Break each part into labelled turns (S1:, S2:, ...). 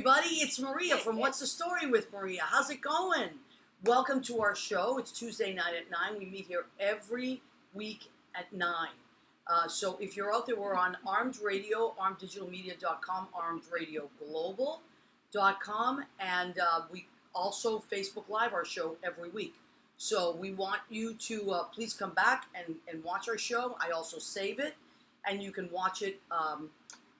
S1: Everybody, it's Maria from What's the Story with Maria. How's it going? Welcome to our show. It's Tuesday night at 9. We meet here every week at 9. So if you're out there, we're on Armed Radio, armeddigitalmedia.com, armedradioglobal.com, and we also Facebook Live our show every week. So we want you to please come back and watch our show. I also save it, and you can watch it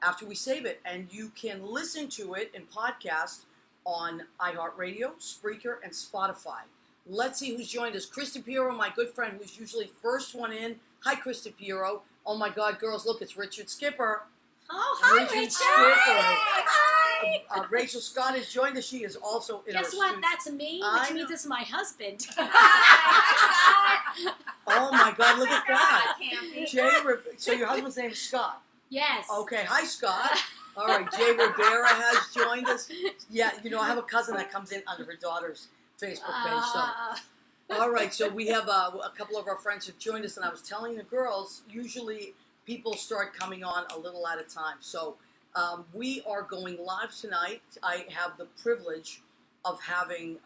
S1: after we save it. And you can listen to it in podcast on iHeartRadio, Spreaker, and Spotify. Let's see who's joined us. Krista Piero, my good friend, who's usually first one in. Hi, Krista Piero. Oh, my God, girls, look, it's Richard Skipper.
S2: Oh, hi, Richard.
S1: Hi. Rachel Scott has joined us. She is also in
S2: Guess what? That's me, which means it's my husband.
S1: Oh, my God, look at that. So your husband's name is Scott?
S2: Yes.
S1: Okay, hi, Scott. All right, Jay Rivera has joined us. Yeah, you know, I have a cousin that comes in under her daughter's Facebook page. So. All right, so we have a couple of our friends who joined us, and I was telling the girls, usually people start coming on a little at a time. So we are going live tonight. I have the privilege of having,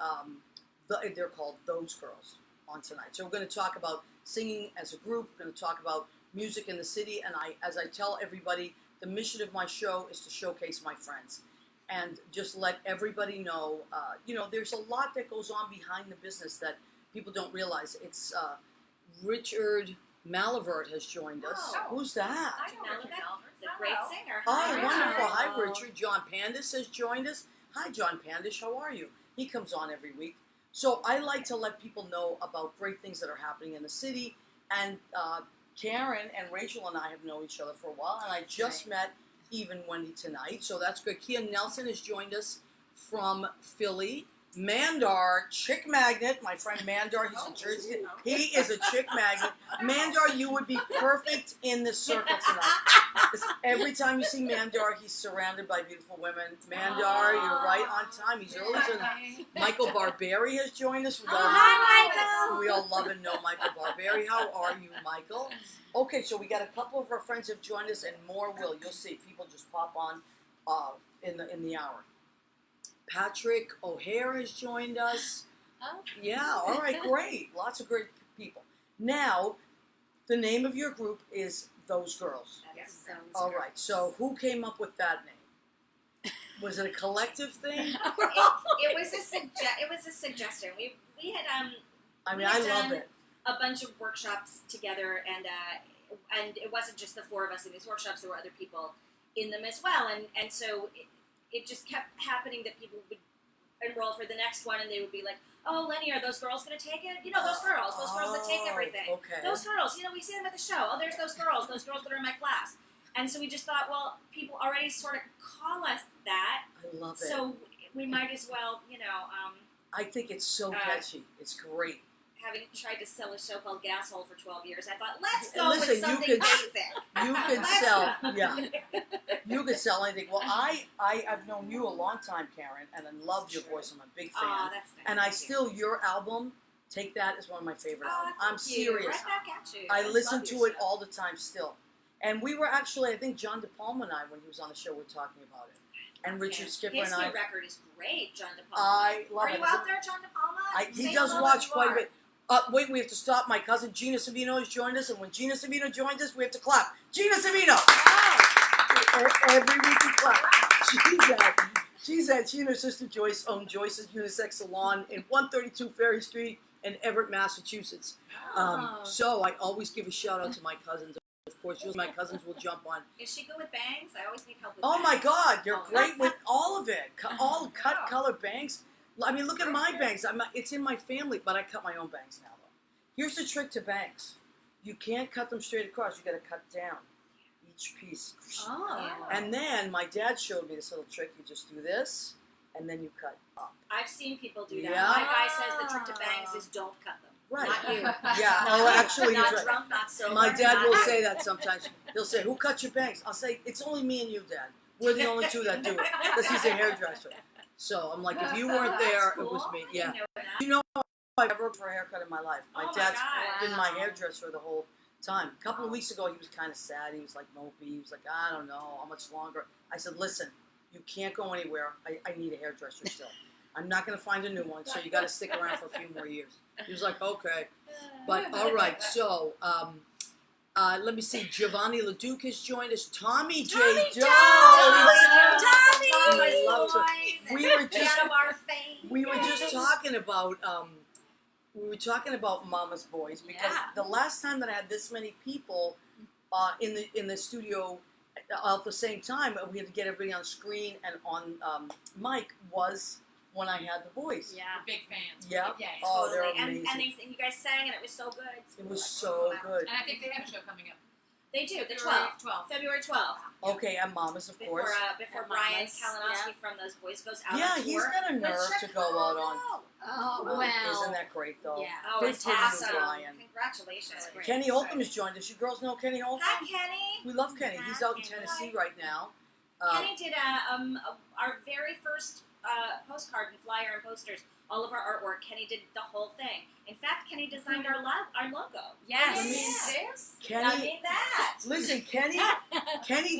S1: they're called Those Girls, on tonight. So we're going to talk about singing as a group. We're going to talk about music in the city. And as I tell everybody, the mission of my show is to showcase my friends. And just let everybody know, there's a lot that goes on behind the business that people don't realize. It's Richard Malivert has joined us.
S3: Oh.
S1: Who's that?
S3: I know Richard Malivert. He's a great singer.
S1: Oh, wonderful. Hi, Richard. John Pandis has joined us. Hi, John Pandis. How are you? He comes on every week. So I like to let people know about great things that are happening in the city. And Karen and Rachel and I have known each other for a while. And I just met even Wendy tonight. So that's good. Kian Nelson has joined us from Philly. Mandar, chick magnet, my friend Mandar, he's in Jersey. He is a chick magnet. Mandar, you would be perfect in this circle tonight. Every time you see Mandar, he's surrounded by beautiful women. Mandar, you're right on time. He's early. Michael Barberi has joined us.
S2: Hi, Michael.
S1: We all love and know Michael Barberi. How are you, Michael? Okay, so we got a couple of our friends have joined us, and more will. You'll see people just pop on in the hour. Patrick O'Hare has joined us.
S2: Oh.
S1: Yeah, all right, great. Lots of great people. Now, the name of your group is Those Girls.
S3: Yes.
S1: All right, so who came up with that name? Was it a collective thing?
S3: It was a suggestion. We had
S1: I
S3: love
S1: love it.
S3: A bunch of workshops together, and it wasn't just the four of us in these workshops. There were other people in them as well, and so it just kept happening that people would enroll for the next one, and they would be like, "Oh, Lenny, are those girls going to take it? You know, those girls that take everything.
S1: Okay.
S3: Those girls, we see them at the show. Oh, there's those girls that are in my class." And so we just thought, well, people already sort of call us that.
S1: I love it.
S3: So we might as well,
S1: I think it's so catchy. It's great.
S3: Having tried to sell a show called Gasshole for 12 years, I thought, let's go with something basic.
S1: You could sell, you could sell anything. Well, I've known you a long time, Karen, and I love your voice. I'm a big fan.
S3: Oh, that's nice.
S1: And your album, Take That, is one of my favorite albums. I'm serious.
S3: Right back at you.
S1: I listen to it all the time still. And we were actually, I think John DePalma and I, when he was on the show, were talking about it. And Richard Skipper
S3: His
S1: and I.
S3: new record is great, John DePalma.
S1: I love it.
S3: Are you out there, John DePalma?
S1: He does watch quite a bit. Wait, we have to stop. My cousin Gina Savino has joined us, and when Gina Savino joins us, we have to clap. Gina Savino! Every week we clap. She and her sister Joyce own Joyce's Unisex Salon in 132 Ferry Street in Everett, Massachusetts. So I always give a shout out to my cousins. Of course, my cousins will jump on.
S3: Is she good with bangs? I always need help with
S1: bangs. Oh my God, you're great with all of it. All cut color bangs. I mean, look at my bangs. It's in my family, but I cut my own bangs now, though. Here's the trick to bangs. You can't cut them straight across. You got to cut down each piece.
S2: Oh.
S1: And then my dad showed me this little trick. You just do this, and then you cut up.
S3: I've seen people do that.
S1: Yeah.
S3: My guy says the trick to bangs is don't cut them.
S1: Right.
S3: Not you.
S1: Yeah. Oh, actually,
S3: not
S1: he's right.
S3: drunk, not sober.
S1: My dad will say that sometimes. He'll say, "Who cut your bangs?" I'll say, "It's only me and you, Dad. We're the only two that do it." Because he's a hairdresser. So I'm like, if you weren't there,
S3: cool.
S1: it was me. Yeah.
S3: You know
S1: I've never worked for a haircut in my life. My dad's been my
S2: Wow.
S1: hairdresser the whole time. A couple of weeks ago, he was kind of sad. He was like mopey. He was like, I don't know how much longer. I said, listen, You can't go anywhere. I need a hairdresser still. I'm not going to find a new one, so you got to stick around for a few more years. He was like, okay. But, all right, so, let me see. Giovanni LeDuc has joined us. Tommy J. Doe.
S2: Tommy!
S1: I love her. We were just,
S3: Out of our fame.
S1: we were just talking about, Mama's Boys because the last time that I had this many people in the studio at the same time, we had to get everybody on screen and on mic was when I had the boys.
S2: Yeah.
S4: We're big fans.
S1: Yeah.
S4: Yeah.
S1: Oh, they're
S3: Totally.
S1: amazing.
S3: And you guys sang, and it was so good.
S1: It was so good.
S4: And I think they have a show coming up.
S3: They do, the
S4: February
S3: 12th. February 12th.
S1: Okay, and Mama's, of course.
S3: Before
S2: At
S3: Brian
S2: Mama's,
S3: Kalinowski from Those Boys goes out
S1: Yeah,
S3: on tour.
S1: he's got a
S3: with
S1: nerve to go out on.
S2: Oh,
S1: Isn't
S2: well.
S1: that great, though?
S2: Yeah.
S3: Oh,
S1: Good
S3: it's
S1: for you,
S3: awesome.
S1: Brian.
S3: Congratulations.
S2: That's great.
S1: Kenny Holcomb has joined us. You girls know Kenny Holcomb?
S3: Hi, Kenny.
S1: We love Kenny. He's out in
S3: Kenny.
S1: Tennessee right now.
S3: Kenny did our very first postcard and flyer and posters. All of our artwork. Kenny did the whole thing. In fact, Kenny designed our logo.
S2: Yes.
S1: Kenny,
S3: I mean that.
S1: listen, Kenny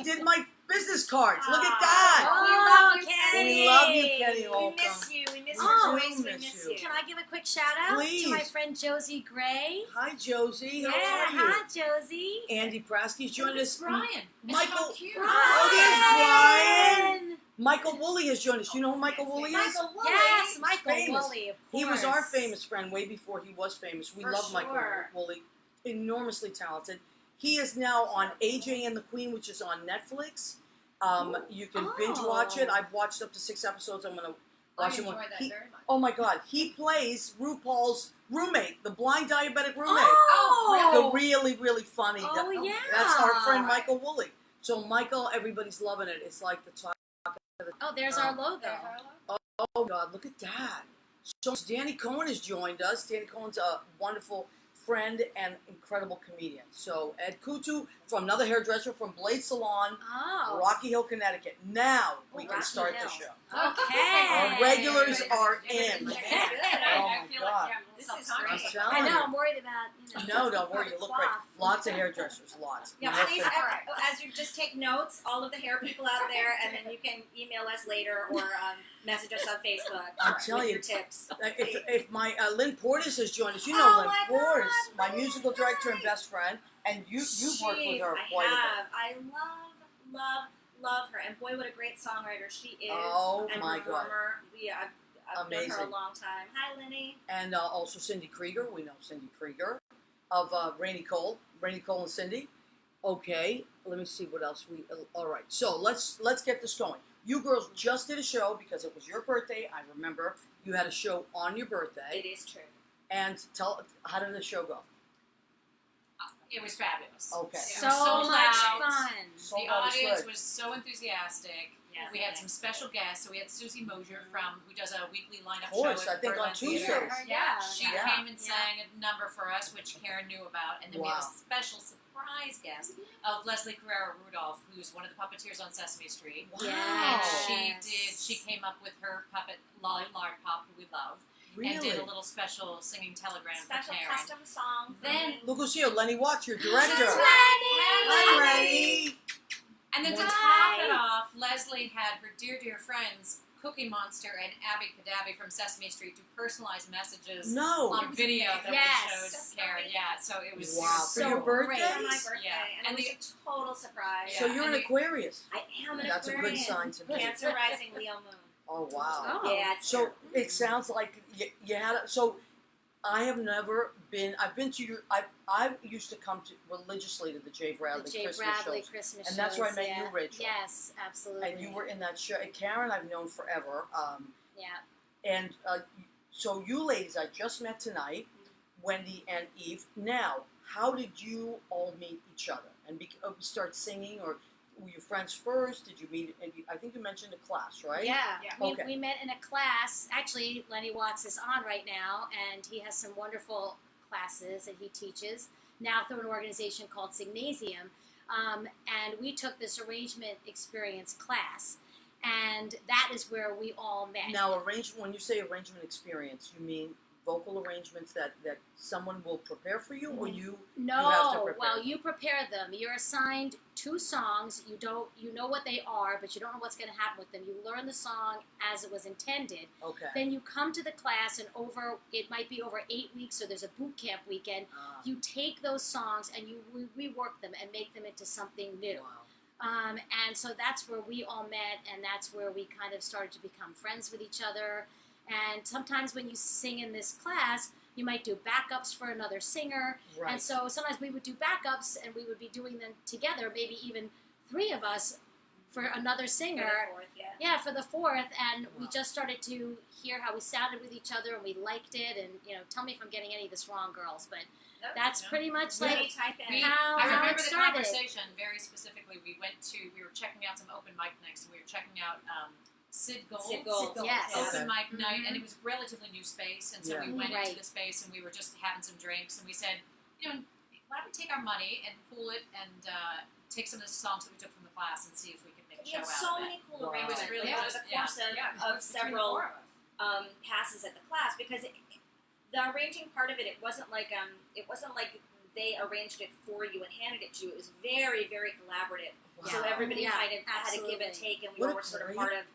S1: did my business cards. Look at
S3: Aw.
S1: that.
S2: Oh,
S3: Kenny.
S1: We love you, Kenny
S3: We
S1: Holcomb.
S3: miss you. We miss
S2: Oh,
S3: your voice.
S1: we
S3: We
S1: miss
S3: miss
S1: you.
S3: you.
S2: Can I give a quick shout out to my
S1: Please.
S2: friend Josie Gray?
S1: Hi, Josie. How
S2: Yeah,
S1: are you?
S2: hi Josie.
S1: Andy Praski's joined us.
S4: Brian.
S1: Michael-
S4: So cute.
S1: Oh, there's Brian. Michael Woolley has joined us. You know who Michael Woolley is?
S3: Michael Woolley.
S2: Yes, Michael
S1: Famous.
S2: Woolley, of
S1: He
S2: course.
S1: was our famous friend way before he was famous. We
S3: For
S1: love Michael
S3: sure.
S1: Woolley. Enormously talented. He is now on AJ and the Queen, which is on Netflix. You can binge watch it.
S2: Oh.
S1: I've watched up to 6 episodes. I'm going to watch
S4: I
S1: it.
S4: enjoy that very much.
S1: Oh my God. He plays RuPaul's roommate, the blind diabetic roommate.
S2: Oh,
S1: The really, really funny.
S2: Oh, yeah.
S1: That's our friend Michael Woolley. So Michael, everybody's loving it. It's like the top.
S2: Oh, there's our logo.
S1: Oh God, look at that. So Danny Cohen has joined us. Danny Cohen's a wonderful friend and incredible comedian. So Ed Kutu from another hairdresser from Blade Salon,
S2: Oh,
S1: Rocky Hill, Connecticut. Now we can
S2: Rocky
S1: start the
S2: Hill.
S1: show.
S2: okay.
S1: Our regulars are in.
S4: I
S1: Oh
S4: feel
S1: my
S4: like
S1: God.
S3: This is
S1: I'm
S3: great.
S1: telling
S2: I know.
S1: you.
S2: I'm worried about.
S1: No, don't worry. You look great.
S2: Cloth.
S1: Lots of hairdressers. Lots.
S3: Yeah,
S1: More
S3: please,
S1: fit-
S3: as you just take notes, all of the hair people out there, and then you can email us later or message us on Facebook
S1: I'm
S3: with
S1: telling
S3: your
S1: you.
S3: tips.
S1: If my Lynn Portis has joined us, you know
S3: Oh
S1: Lynn
S3: my
S1: Portis,
S3: God,
S1: my
S3: Lynn,
S1: musical director and
S3: hi.
S1: best friend, and you've worked with
S3: Jeez,
S1: her
S3: I
S1: quite a bit.
S3: have. I love her, and boy, what a great songwriter she is.
S1: Oh
S3: and
S1: my God.
S3: performer. I've known her
S1: Amazing.
S3: a long time. Hi, Lenny.
S1: And also Cindy Krieger. We know Cindy Krieger of Rainy Cole and Cindy. Okay, let me see what else we. All right, so let's get this going. You girls just did a show because it was your birthday. I remember you had a show on your birthday.
S3: It is true.
S1: And how did the show go?
S4: It was fabulous.
S1: Okay.
S4: It
S2: So
S4: was sold
S2: much
S4: out.
S2: fun.
S1: So
S4: The
S1: that was
S4: audience
S1: good.
S4: was so enthusiastic.
S3: Yes,
S4: We had some special guests. So we had Susie Mosier who does a weekly lineup
S1: Of course,
S4: show at
S1: I think on
S4: Berlin Theater.
S1: Tuesdays.
S2: Yeah.
S4: She
S1: Yeah.
S4: came and sang a number for us, which Karen knew about. And then we have
S1: Wow.
S4: a special surprise guest of Leslie Carrera Rudolph, who's one of the puppeteers on Sesame Street.
S1: Wow.
S2: Yes.
S4: And she came up with her puppet, Lolly Lard Pop, who we love, and
S1: Really?
S4: did a little special singing telegram
S3: Special
S4: for Karen.
S3: custom song. for
S4: Then-
S3: me.
S1: Look who's here, Lenny Watts, your director.
S4: Hi,
S1: Hi, Lenny.
S4: And then to
S2: Hi.
S4: top it off, Leslie had her dear friends, Cookie Monster and Abby Cadabby from Sesame Street, do personalized messages
S1: No.
S4: on video that
S2: Yes.
S4: we showed Karen. Yeah, so it was
S1: Wow.
S2: So
S1: For your birthday?
S2: great.
S3: For my birthday,
S4: Yeah.
S3: and
S4: And
S3: it was a total surprise.
S1: So
S4: Yeah,
S1: you're
S4: and
S1: an
S4: the-
S1: Aquarius.
S3: I am an
S1: That's a good
S3: Aquarius.
S1: sign to me.
S3: Cancer rising, Leo moon.
S1: Oh wow.
S2: Oh.
S3: Yeah. It's
S1: So it sounds like you had. So I have never been. I've been to your. I used to come to religiously to the Jay Bradley
S2: The Jay
S1: Christmas
S2: Bradley
S1: shows,
S2: Christmas
S1: and that's where I
S2: shows,
S1: met
S2: yeah.
S1: you, Rachel.
S2: Yes, absolutely.
S1: And you were in that show. And Karen, I've known forever.
S2: Yeah.
S1: And so you ladies, I just met tonight, Wendy and Eve. Now, how did you all meet each other and start singing, or were you friends first? Did you meet? I think you mentioned a class, right?
S2: Yeah,
S4: Yeah.
S2: we,
S1: Okay.
S2: we met in a class. Actually, Lenny Watts is on right now, and he has some wonderful classes that he teaches now through an organization called Signasium. And we took this arrangement experience class, and that is where we all met.
S1: Now, when you say arrangement experience, you mean vocal arrangements that someone will prepare for you, or you? You have to
S2: No,
S1: prepare
S2: well,
S1: them.
S2: you prepare them. You're assigned 2 songs. You know what they are, but you don't know what's going to happen with them. You learn the song as it was intended.
S1: Okay.
S2: Then you come to the class, and it might be over 8 weeks, so there's a boot camp weekend. You take those songs and you rework them and make them into something new.
S1: Wow.
S2: And so that's where we all met, and that's where we kind of started to become friends with each other. And sometimes when you sing in this class, you might do backups for another singer.
S1: Right.
S2: And so sometimes we would do backups, and we would be doing them together, maybe even 3 of us for another singer.
S3: For the fourth, yeah.
S2: Yeah, for the 4th. And we
S1: Wow.
S2: just started to hear how we sounded with each other, and we liked it. And, tell me if I'm getting any of this wrong, girls, but
S3: Nope.
S2: that's
S4: No.
S2: pretty much
S3: Let
S2: like
S3: me type in.
S2: How
S4: I remember
S2: it
S4: the
S2: started.
S4: conversation very specifically. We were checking out some open mic nights, and we were checking out Sid Gold's
S3: Sid Gold's,
S2: yes.
S1: Okay.
S4: open mic night,
S2: Mhm.
S4: and it was relatively new space, and so
S1: Yeah.
S4: we went
S2: Right.
S4: into the space, and we were just having some drinks, and we said, why don't we take our money and pool it and take some of the songs that we took from the class and see if we could make a
S3: We
S4: show
S3: had
S4: out
S3: so
S4: of it.
S3: many cool
S1: Wow.
S3: arrangements.
S4: It was really
S3: like,
S4: just-
S3: over the course
S4: yeah,
S3: of
S4: between the
S3: several
S4: 4 of us.
S3: passes at the class, because the arranging part of it wasn't like they arranged it for you and handed it to you. It was very, very collaborative. So
S1: Wow.
S3: everybody
S2: Yeah,
S3: kind of had a give and
S2: absolutely.
S3: take, and we
S1: What a
S3: all were sort of
S1: great
S3: part of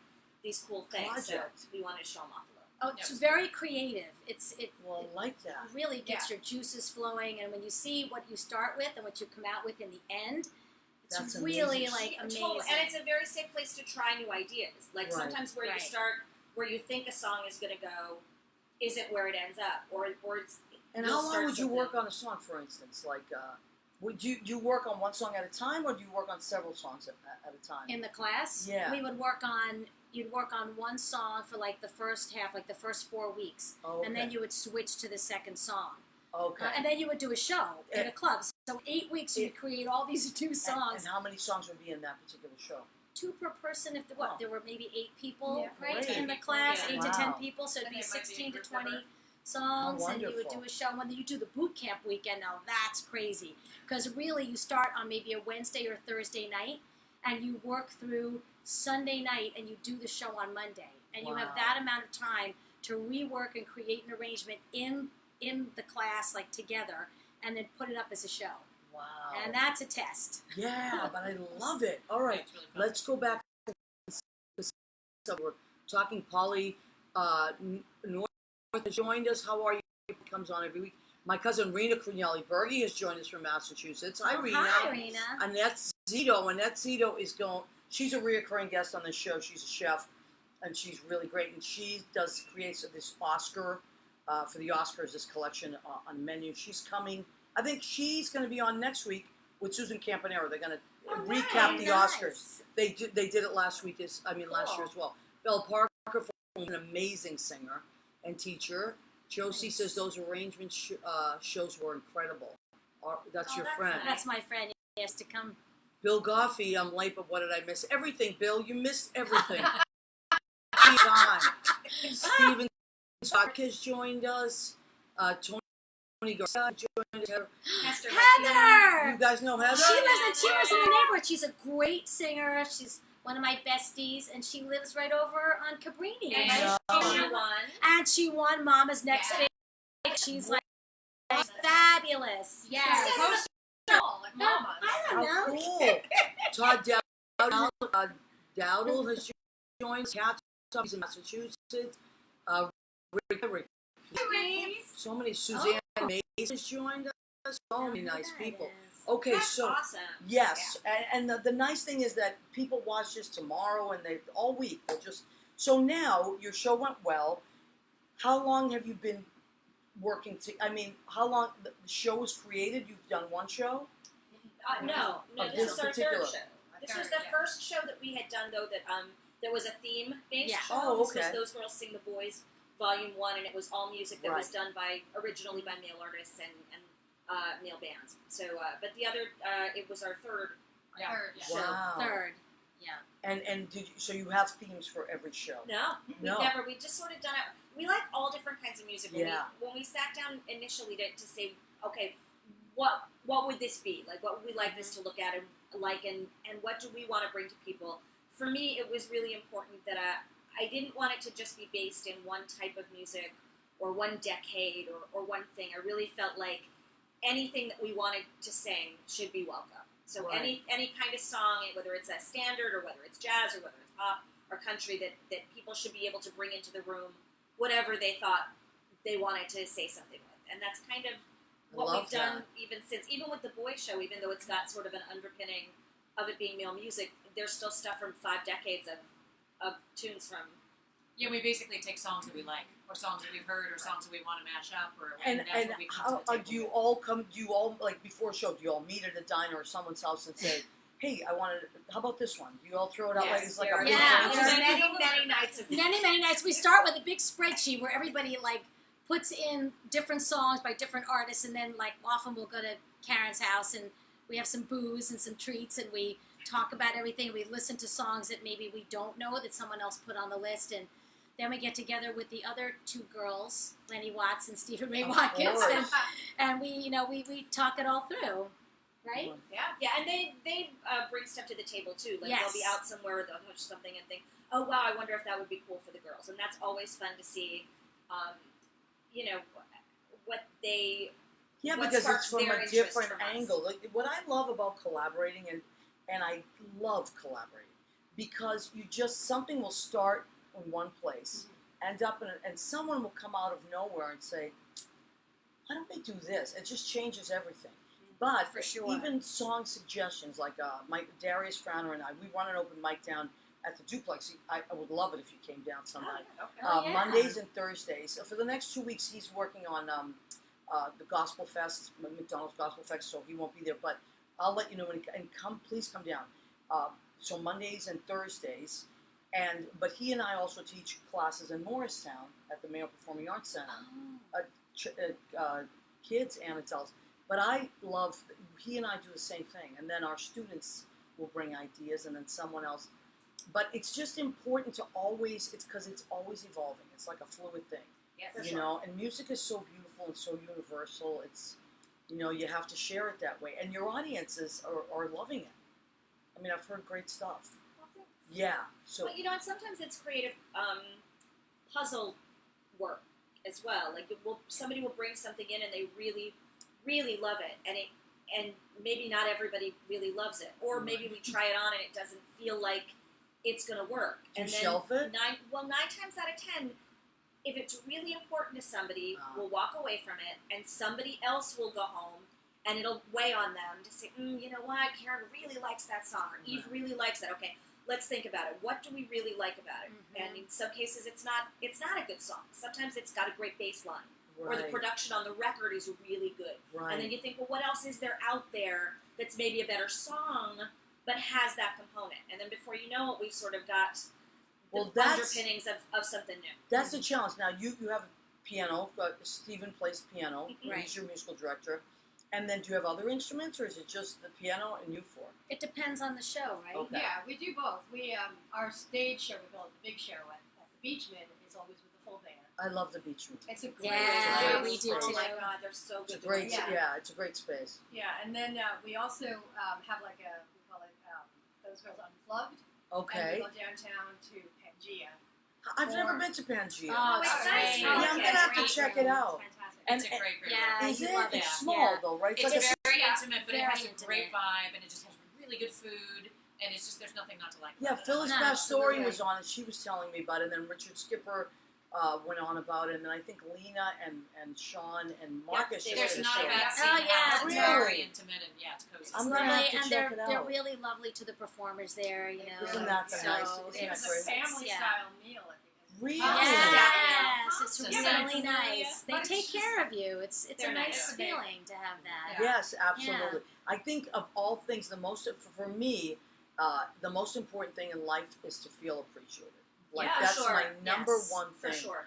S3: these cool things.
S1: project.
S3: So we wanted to show them off a little.
S2: Oh, it's very creative. It
S1: Well, I like that.
S2: really gets your juices flowing, and when you see what you start with and what you come out with in the end, it's
S1: That's
S2: really
S1: amazing.
S2: like
S3: Yeah,
S2: amazing.
S3: totally. And it's a very safe place to try new ideas. Like
S1: Right.
S3: sometimes where you
S2: Right.
S3: start, where you think a song is going to go, isn't where it ends up, or it's.
S1: And
S3: you'll
S1: how long
S3: start
S1: would you
S3: something.
S1: work on a song, for instance? Like, would you work on one song at a time, or do you work on several songs at a time?
S2: in the class,
S1: Yeah.
S2: you'd work on one song for like the first half, like the first 4 weeks,
S1: Oh, okay.
S2: and then you would switch to the second song.
S1: Okay.
S2: And then you would do a show in
S1: And-
S2: a club. So 8 weeks, you would create all these new songs.
S1: And how many songs would be in that particular show?
S2: 2 per person. If
S1: Oh.
S2: there were maybe 8 people,
S3: Yeah,
S2: right,
S1: great.
S2: in the class,
S4: Yeah.
S2: 8 to 10
S1: Wow.
S2: people, so it'd
S4: And
S2: be
S4: there might be a
S2: 16 to
S4: group
S2: 20
S4: number.
S2: songs, and you would
S1: wonderful.
S2: do a show. And when you do the boot camp weekend, now that's crazy, because really you start on maybe a Wednesday or Thursday night, and you work through Sunday night, and you do the show on Monday, and you have
S1: Wow.
S2: that amount of time to rework and create an arrangement in the class, like together, and then put it up as a show.
S1: Wow.
S2: And that's a test.
S1: Yeah, but I love it. All right,
S4: It's really fun.
S1: let's go back. So we're talking Polly North has joined us. How are you? Comes on every week. My cousin Rena Crunelli Berge has joined us from Massachusetts. Hi, Rena.
S2: Hi, Rena.
S1: Annette Zito is going. She's a reoccurring guest on this show. She's a chef, and she's really great. And she creates this Oscar for the Oscars. This collection on the menu. She's coming. I think she's going to be on next week with Susan Campanero. They're going to recap the
S2: nice.
S1: Oscars. They did it last week. Last year as well. Belle Parker, an amazing singer and teacher. Josie says those arrangement shows were incredible. That's your
S3: that's
S1: friend.
S3: nice.
S2: That's my friend. He has to come.
S1: Bill Goffey, I'm late, but what did I miss? Everything, Bill. You missed everything. Time. Steven Stock has joined us. Tony Garcia joined us.
S3: Hester
S2: Heather!
S1: You guys know Heather?
S2: She lives in the neighborhood. She's a great singer. She's one of my besties, and she lives right over on Cabrini.
S3: And
S1: Yeah.
S3: she won.
S2: And she won Mama's Next
S4: Yeah.
S2: Big. She's like fabulous. Yes.
S4: Yeah, Coach Doll, like Mama.
S2: I
S1: How
S2: don't know.
S1: cool. Todd Dowdle has joined us. He's in Massachusetts. Rick. So many. Suzanne Mays has joined us. So many nice people. Okay,
S3: That's
S1: so
S3: awesome.
S1: yes, and the nice thing is that people watch this tomorrow and they all week. They'll just so now your show went well. How long have you been working? How long the show was created? You've done one show.
S3: No,
S1: Of
S3: this
S1: this
S3: is our
S1: particular.
S3: third show. This was the first show that we had done, though, that there was a theme-based
S2: Yeah.
S3: show.
S1: Oh,
S3: This
S1: okay.
S3: was Those Girls Sing the Boys, Volume 1, and it was all music that was
S1: Right.
S3: done originally by male artists and male bands. So, but the other, it was our third
S4: Yeah.
S3: show.
S1: Wow.
S2: Third. Yeah.
S1: And did you, so you have themes for every show?
S3: No,
S1: No.
S3: we just sort of done it. We like all different kinds of music.
S1: Yeah.
S3: When we sat down initially to say, okay, what would this be? Like, what would we like this to look at and like, and what do we want to bring to people? For me, it was really important that I didn't want it to just be based in one type of music or one decade or one thing. I really felt like anything that we wanted to sing should be welcome. So
S1: Right.
S3: any kind of song, whether it's a standard or whether it's jazz or whether it's pop or country, that people should be able to bring into the room whatever they thought they wanted to say something with. And that's kind of what
S1: love
S3: we've done even with the boys show, even though it's got sort of an underpinning of it being male music, there's still stuff from 5 decades of tunes from.
S4: Yeah, we basically take songs that we like, or songs that we've heard, or songs that we want to mash up, or
S1: And
S4: that's what we come
S1: how
S4: to the table
S1: do you
S4: with.
S1: all come? Do you all like before a show? Do you all meet at a diner or someone's house and say, "Hey, I wanted. How about this one?" Do you all throw it out like it's like a big
S2: Yeah.
S1: thing?
S3: There's many nights of
S2: Many nights. We start with a big spreadsheet where everybody like puts in different songs by different artists, and then like often we'll go to Karen's house and we have some booze and some treats, and we talk about everything. We listen to songs that maybe we don't know that someone else put on the list, and then we get together with the other 2 girls, Lenny Watts and Stephen Ray
S1: Of
S2: Watkins,
S1: course.
S2: and we talk it all through, right?
S3: Yeah, and they bring stuff to the table too. Like
S2: Yes.
S3: they'll be out somewhere, they'll touch something and think, oh wow, I wonder if that would be cool for the girls. And that's always fun to see, what they.
S1: Yeah,
S3: what
S1: because
S3: sparks
S1: it's from
S3: their
S1: a
S3: interest
S1: different
S3: from us.
S1: angle. Like what I love about collaborating, and I love collaborating because you just something will start in one place, end up and someone will come out of nowhere and say, "Why don't they do this?" It just changes everything. But
S2: For sure.
S1: even song suggestions like Darius Frowner and I, we run an open mic down at the Duplex. I would love it if you came down sometime.
S2: Oh, yeah.
S1: Mondays and Thursdays. So for the next 2 weeks, he's working on the Gospel Fest, McDonald's Gospel Fest, so he won't be there. But I'll let you know and please come down. So Mondays and Thursdays, but he and I also teach classes in Morristown at the Mayo Performing Arts Center, kids and adults. But I love he and I do the same thing, and then our students will bring ideas, and then someone else. But it's just important to always. It's because it's always evolving. It's like a fluid thing.
S4: Yeah,
S3: For
S1: You
S3: sure.
S1: know, and music is so beautiful and so universal. It's, you have to share it that way, and your audiences are loving it. I mean, I've heard great stuff. Yeah. So
S3: Well, and sometimes it's creative puzzle work as well. Like somebody will bring something in and they really, really love it, and maybe not everybody really loves it, or maybe we try it on and it doesn't feel like it's going to work.
S1: Do you
S3: And then
S1: shelf it?
S3: 9 times out of 10, if it's really important to somebody,
S1: Ah.
S3: we'll walk away from it, and somebody else will go home, and it'll weigh on them to say, you know what, Karen really likes that song, or Eve really likes that. Okay, let's think about it. What do we really like about it?
S2: Mhm.
S3: And in some cases, it's not a good song. Sometimes it's got a great bass line, or the
S1: right,
S3: production on the record is really good.
S1: right.
S3: And then you think, well, what else is there out there that's maybe a better song, but has that component? And then before you know it, we've sort of got
S1: Well,
S3: the
S1: that's-
S3: underpinnings of something new.
S1: That's the challenge. Now you have piano. Stephen plays piano.
S2: Right.
S1: He's your musical director. And then do you have other instruments, or is it just the piano and you four?
S2: It depends on the show, right?
S1: Okay.
S5: Yeah, we do both. We our stage show, we call it the big show at the Beachman, is always with the full band.
S1: I love the beach room.
S5: It's a great
S2: Yeah,
S1: Great
S2: we do
S1: space.
S3: Oh my
S2: too.
S3: God, they're so
S1: It's a
S3: good.
S1: great,
S5: Yeah.
S1: it's a great space.
S5: Yeah, and then we also have like we call it Those Girls Unplugged. And
S1: Okay.
S5: we go downtown to Pangea.
S1: I've never
S5: Or-
S1: been to Pangea.
S2: Oh,
S3: it's
S2: it's
S3: nice.
S2: great.
S3: Yeah, I'm
S1: gonna have to
S2: Great
S1: check
S2: room.
S1: it out.
S5: It's fantastic.
S1: And-
S4: It's a great
S2: Yeah,
S1: Is
S2: you
S1: it?
S2: love it.
S1: It's small
S2: Yeah.
S1: though, right?
S4: It's
S1: like a,
S4: very
S5: Yeah,
S4: intimate, but
S2: very
S4: it has a
S2: intimate.
S4: great vibe, and it just has really good food, and it's just there's nothing not to like.
S1: yeah.
S4: about it.
S1: Phyllis
S2: No,
S1: Pastori
S2: absolutely.
S1: was on it. She was telling me about it. And then Richard Skipper went on about it. And then I think Lena and Sean and Marcus.
S3: they
S1: just
S4: There's
S1: did a
S4: not
S1: show.
S4: a bad
S2: Oh,
S4: scene.
S2: yeah,
S4: It's
S1: really?
S4: very intimate and yeah, it's cozy.
S2: It's
S1: I'm gonna
S2: lovely,
S1: have to
S2: and
S1: check
S2: they're
S1: it
S2: they're
S1: out.
S2: really lovely to the performers there. You know,
S1: Isn't that
S2: so
S1: nice? Isn't that
S5: It's
S1: great?
S5: a family
S2: yeah.
S5: style meal, I think.
S1: Really?
S2: Yes, it's
S4: Yeah,
S2: really
S5: but it's
S2: nice. They
S5: but it's
S2: take
S5: just-
S2: care of you. It's a
S5: they're
S2: nice
S5: nice.
S2: feeling to have that.
S5: Yeah.
S1: Yes, absolutely. I think of all things, the most for me, the most important thing in life is to feel appreciated. Like
S3: Yeah,
S1: that's
S3: sure.
S1: my number
S2: Yes,
S1: one
S3: For
S1: thing
S3: sure.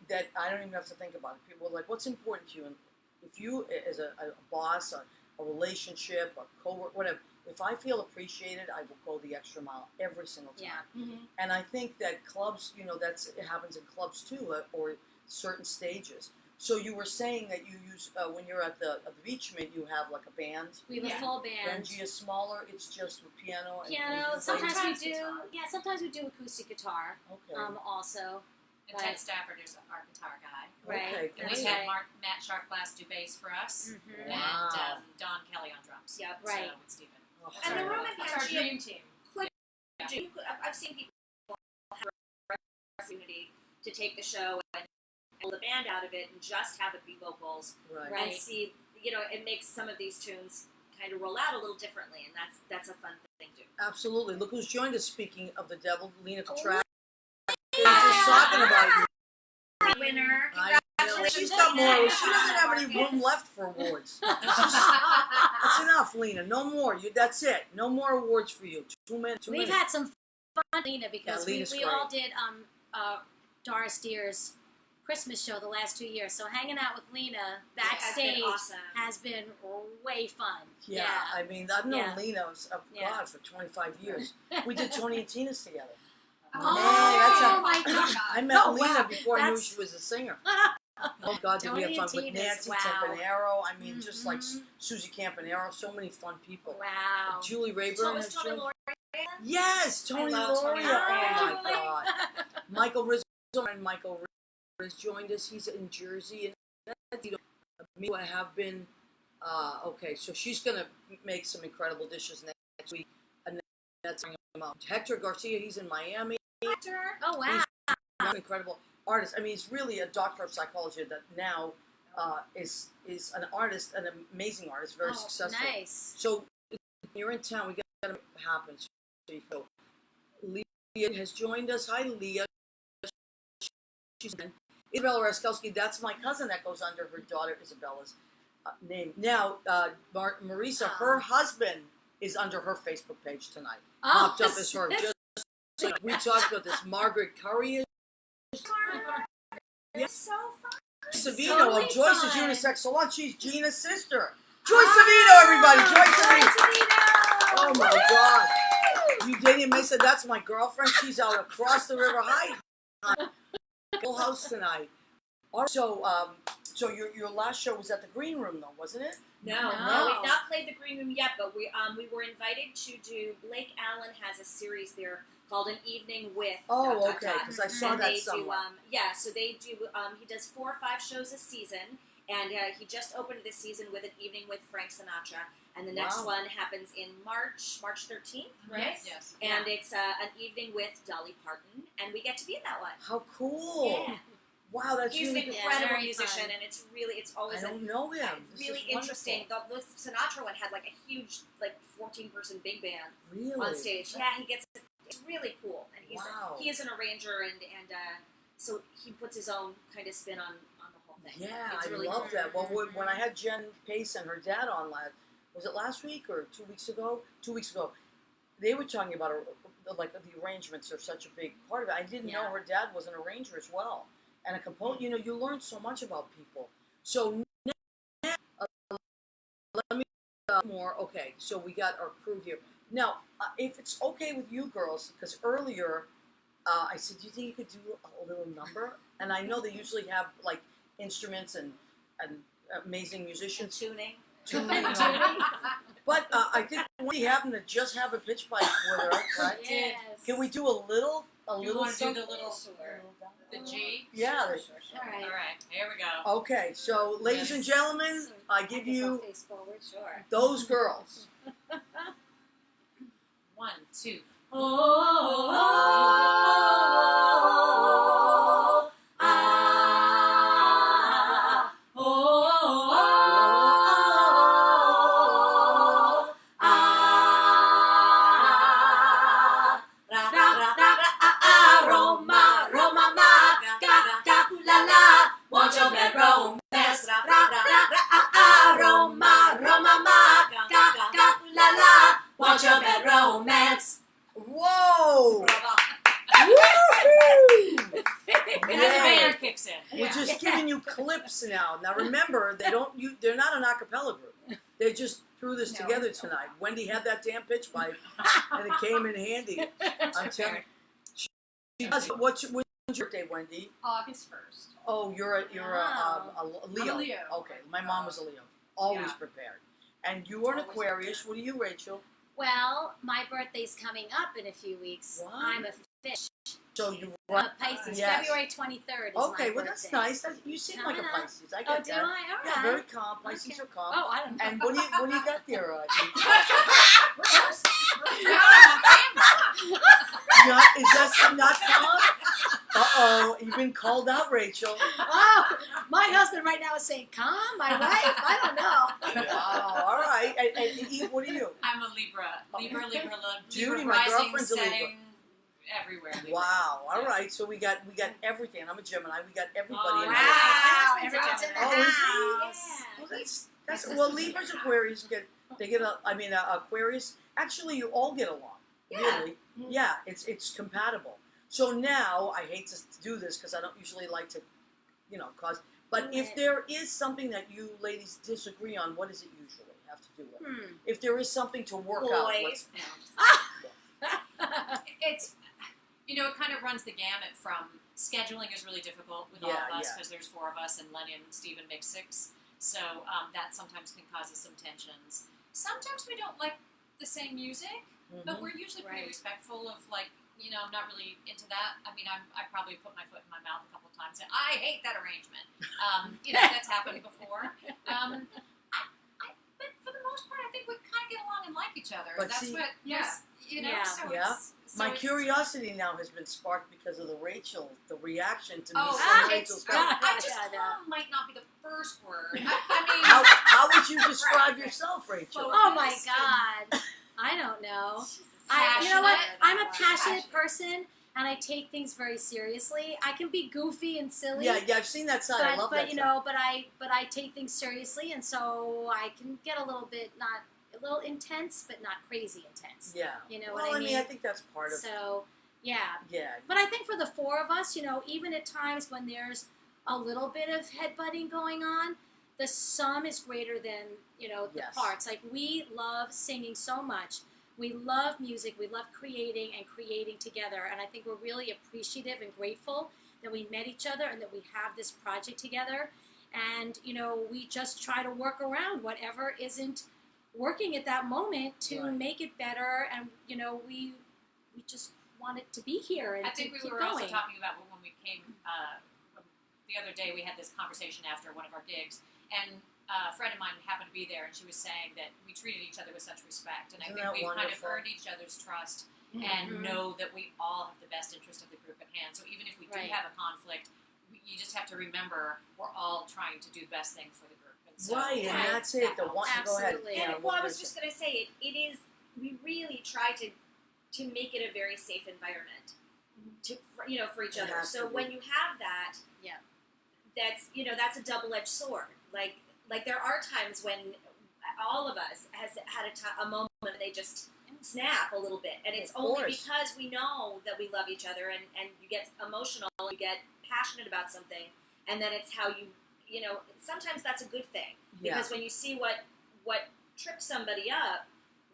S1: that I don't even have to think about it. People are like, "What's important to you?" And if you, as a boss, a relationship, a coworker, whatever, if I feel appreciated, I will go the extra mile every single time.
S2: Yeah.
S3: Mm-hmm.
S1: And I think that clubs, it happens in clubs too, or certain stages. So you were saying that you use when you're at the Beachman, you have like a band.
S2: We have a
S5: Yeah.
S2: full band.
S1: Benji is smaller. It's just with piano. And
S2: Piano.
S1: and
S2: Sometimes we
S5: Sometimes
S2: do.
S5: guitar.
S2: Yeah. Sometimes we do acoustic guitar.
S1: Okay.
S2: Also.
S4: And Ted Stafford is our guitar guy.
S2: Right.
S1: Okay.
S4: And
S2: That's
S4: we
S1: great.
S4: had
S2: right.
S4: Matt Sharp last do bass for us,
S2: Mhm.
S4: and
S1: Wow.
S4: Don Kelly on drums.
S3: Yep.
S2: Right.
S4: So, with Stephen.
S3: And the room in
S5: That's our
S3: Pantry
S5: dream team.
S3: I've seen people have an opportunity to take the show and pull the band out of it and just have it be vocals
S1: Right.
S2: Right.
S3: and see, it makes some of these tunes kind of roll out a little differently, and that's a fun thing too.
S1: Absolutely. Look who's joined us. Speaking of the devil, Lena Katrak. We were just talking about you.
S3: Winner,
S1: I know.
S3: congratulations!
S1: She's got more.
S3: Lena.
S1: She doesn't have any room left for awards. That's enough, Lena. No more. That's it. No more awards for you. 2 minutes.
S2: We've had some fun, Lena, because
S1: Lena's
S2: we
S1: great.
S2: all did Doris Deer's Christmas show the last 2 years. So hanging out with Lena backstage
S3: awesome.
S2: has been way fun.
S1: Yeah, I mean, I've known
S2: Yeah.
S1: Lena, God, for 25 years. We did Tony and Tina's together.
S2: Oh,
S1: Man,
S2: my God.
S1: I met
S2: Oh,
S1: Lena
S2: wow.
S1: before I knew
S2: That's-
S1: she was a singer. Oh, God, did we have
S2: Tony
S1: fun
S2: and
S1: with
S2: Tina's,
S1: Nancy
S2: wow.
S1: Campanaro. I mean, just like
S2: Mhm.
S1: Susie Campanaro. So many fun people.
S2: Wow.
S1: Julie
S3: So
S1: Rayburn
S3: was
S1: has
S3: Tony
S1: joined.
S3: Laurie?
S1: Yes, Tony
S3: I love
S1: Lauria.
S3: Tony
S1: Oh,
S3: Lauria.
S1: my God. Michael Rizzo and Michael Rizzo joined us. He's in Jersey. And me, I have been. Okay, so she's going to make some incredible dishes next week. And that's Hector Garcia. He's in Miami.
S3: Hector?
S2: Oh, wow.
S1: He's an incredible artist. I mean, he's really a doctor of psychology that now is an artist, an amazing artist, very successful.
S2: Nice.
S1: So if you're in town, we got to make it happen. So you go. Leah has joined us. Hi, Leah. She's in. Isabella Raskowski. That's my cousin that goes under her daughter Isabella's name. Now, Marisa, her husband is under her Facebook page tonight. Popped up as her. Just so we talked about this. Margaret Curry is.
S3: It's so fun.
S1: Savino
S2: Totally
S1: of Joyce's
S2: fun.
S1: Unisex Salon. She's Gina's sister. Joyce Savino, everybody. Joyce Savino. Oh my God. You dating Mesa? That's my girlfriend. She's out across the river. Hi. Full house tonight. Also, so your last show was at the Green Room, though, wasn't it?
S3: No,
S2: No.
S3: we've not played the Green Room yet, but we were invited to do. Blake Allen has a series there called An Evening with.
S1: Oh, okay, because I saw
S3: and
S1: that
S3: they
S1: somewhere.
S3: so they do. He does 4 or 5 shows a season, and he just opened this season with An Evening with Frank Sinatra, and the next
S1: Wow.
S3: one happens in March 13th, right?
S4: Yes.
S3: And it's An Evening with Dolly Parton, and we get to be in that one.
S1: How cool!
S3: Yeah.
S1: Wow, that's
S3: He's an
S1: really.
S3: incredible
S2: very
S3: musician,
S2: fun.
S3: and it's always
S1: I don't know him. This
S3: really
S1: is wonderful.
S3: interesting. The Sinatra one had like a huge, 14-person big band
S1: Really?
S3: on stage. Yeah, it's really cool, and
S1: Wow.
S3: he is an arranger, and so he puts his own kind of spin on the whole thing.
S1: Yeah,
S3: It's
S1: I
S3: really
S1: love
S3: cool.
S1: that. Well, when I had Jen Pace and her dad on was it last week or 2 weeks ago? 2 weeks ago, they were talking about the arrangements are such a big part of it. I didn't know
S2: Yeah.
S1: her dad was an arranger as well, and a composer. You know, you learn so much about people. So now, let me more. Okay, so we got our crew here now. If it's okay with you girls, because earlier I said, do you think you could do a little number? And I know they usually have like instruments and amazing
S3: And
S1: musicians.
S3: tuning.
S1: Tuning, but I think we happen to just have a pitch pipe with her, right?
S2: Yes.
S1: Can we do a little
S4: You want to do
S1: something?
S4: the little,
S3: Sure.
S4: the G?
S1: Yeah.
S2: All
S4: All
S2: right.
S4: right, here we go.
S1: Okay, so ladies and gentlemen, I give you
S2: face forward.
S3: Sure.
S1: those girls.
S4: 1, 2.
S3: Want your bed romance, aroma, la la. Want your bed romance.
S1: Whoa! Woohoo!
S4: And then the
S1: Yeah.
S4: band kicks in.
S1: We're just giving you clips now. Now remember, they're not an a cappella group. They just threw this together tonight. Wendy had that damn pitch pipe, and it came in handy. I'm telling you. She does. When's your birthday, Wendy?
S5: August 1st.
S1: Oh, you're a Leo.
S5: I'm a Leo.
S1: Okay, my mom was a Leo. Always
S4: Yeah.
S1: prepared. And you are an
S5: Always
S1: Aquarius. What are you, Rachel?
S2: Well, my birthday's coming up in a few weeks.
S1: Wow.
S2: I'm a fish.
S1: So you run.
S2: Pisces,
S1: Yes.
S2: February 23rd is
S1: Okay,
S2: my
S1: well that's
S2: birthday.
S1: nice. You seem like a
S2: Uh-huh.
S1: Pisces. I
S2: Oh,
S1: get
S2: do
S1: that.
S2: I? All right.
S1: Yeah, very calm. Pisces
S2: Okay.
S1: are calm.
S2: Oh, I don't know.
S1: And what do you got there? Is that not calm? Uh-oh, you've been called out, Rachel.
S2: Oh, my husband right now is saying, "Calm, my wife." I don't know.
S1: Wow, all right. And Eve, what are you?
S4: I'm a Libra. Libra,
S1: Judy,
S4: Libra
S1: my
S4: rising,
S1: girlfriend's a Libra.
S4: setting, everywhere. Libra.
S1: Wow, all right. So we got everything. I'm a Gemini. We got everybody
S2: Oh,
S1: in
S2: wow.
S1: here.
S2: Everyone's in the
S1: Oh, is
S2: house.
S1: Well, that's well. Libras, Aquarius get Aquarius. Actually, you all get along.
S3: Yeah.
S1: Really, yeah. It's compatible. So now I hate to do this because I don't usually like to, cause. But if there is something that you ladies disagree on, what does it usually have to do with? If there is something to work out,
S3: Boys.
S4: It's, it kind of runs the gamut from scheduling is really difficult with all
S1: Yeah,
S4: of us
S1: yeah.
S4: because there's 4 of us and Lenny and Steven make 6. So that sometimes can cause us some tensions. Sometimes we don't like the same music, but we're usually pretty
S2: Right.
S4: respectful of I'm not really into that. I mean, I probably put my foot in my mouth a couple times and I hate that arrangement. That's happened before. But for the most part, I think we kind of get along and like each other.
S1: But
S4: That's
S1: see-
S4: what,
S2: Yeah.
S4: so
S1: Yeah.
S4: it's... So
S1: My
S4: it's-
S1: curiosity now has been sparked because of the reaction to me
S4: Oh,
S1: saying
S4: it's
S1: Rachel's
S2: God.
S1: coming.
S4: I just
S2: Yeah, yeah.
S4: calm might not be the first word. I mean,
S1: How would you describe yourself, Rachel?
S2: Oh my God. I don't know. You know what? I'm a passionate person, and I take things very seriously. I can be goofy and silly.
S1: Yeah, I've seen that side. I love
S2: but
S1: that
S2: you
S1: side.
S2: know, but I take things seriously, and so I can get a little intense, but not crazy intense.
S1: Yeah.
S2: You know
S1: Well,
S2: what I mean?
S1: I think that's part of.
S2: So, yeah.
S1: Yeah.
S2: But I think for the 4 of us, even at times when there's a little bit of headbutting going on, the sum is greater than, the
S1: Yes.
S2: parts. Like, we love singing so much. We love music. We love creating together. And I think we're really appreciative and grateful that we met each other and that we have this project together. And, we just try to work around whatever isn't working at that moment to
S1: Right.
S2: make it better. And, we just want it to be here and
S4: I think
S2: to
S4: we
S2: keep
S4: were
S2: going.
S4: also talking about when we came the other day. We had this conversation after one of our gigs, and a friend of mine happened to be there, and she was saying that we treated each other with such respect, and I
S1: Isn't
S4: think
S1: that
S4: we've kind of
S1: wonderful?
S4: earned each other's trust
S2: Mhm.
S4: and know that we all have the best interest of the group at hand. So even if we do
S2: Right.
S4: have a conflict, you just have to remember we're all trying to do the best thing for the group. And so,
S1: Right, and
S2: Right.
S1: that's it. The
S4: helps.
S1: one. Go ahead.
S2: Absolutely.
S1: Karen,
S3: And,
S1: what
S3: I
S1: were
S3: was
S1: you
S3: just going to say, it is, we really try to make it a very safe environment for each
S1: It
S3: other.
S1: has
S3: So
S1: to
S3: when
S1: be.
S3: you have that,
S2: Yeah.
S3: that's a double-edged sword. Like there are times when all of us has had a moment where they just snap a little bit, and it's
S1: Of
S3: only
S1: course.
S3: because we know that we love each other, and you get emotional, you get passionate about something, and then it's how sometimes that's a good thing.
S1: Yeah.
S3: Because when you see what trips somebody up,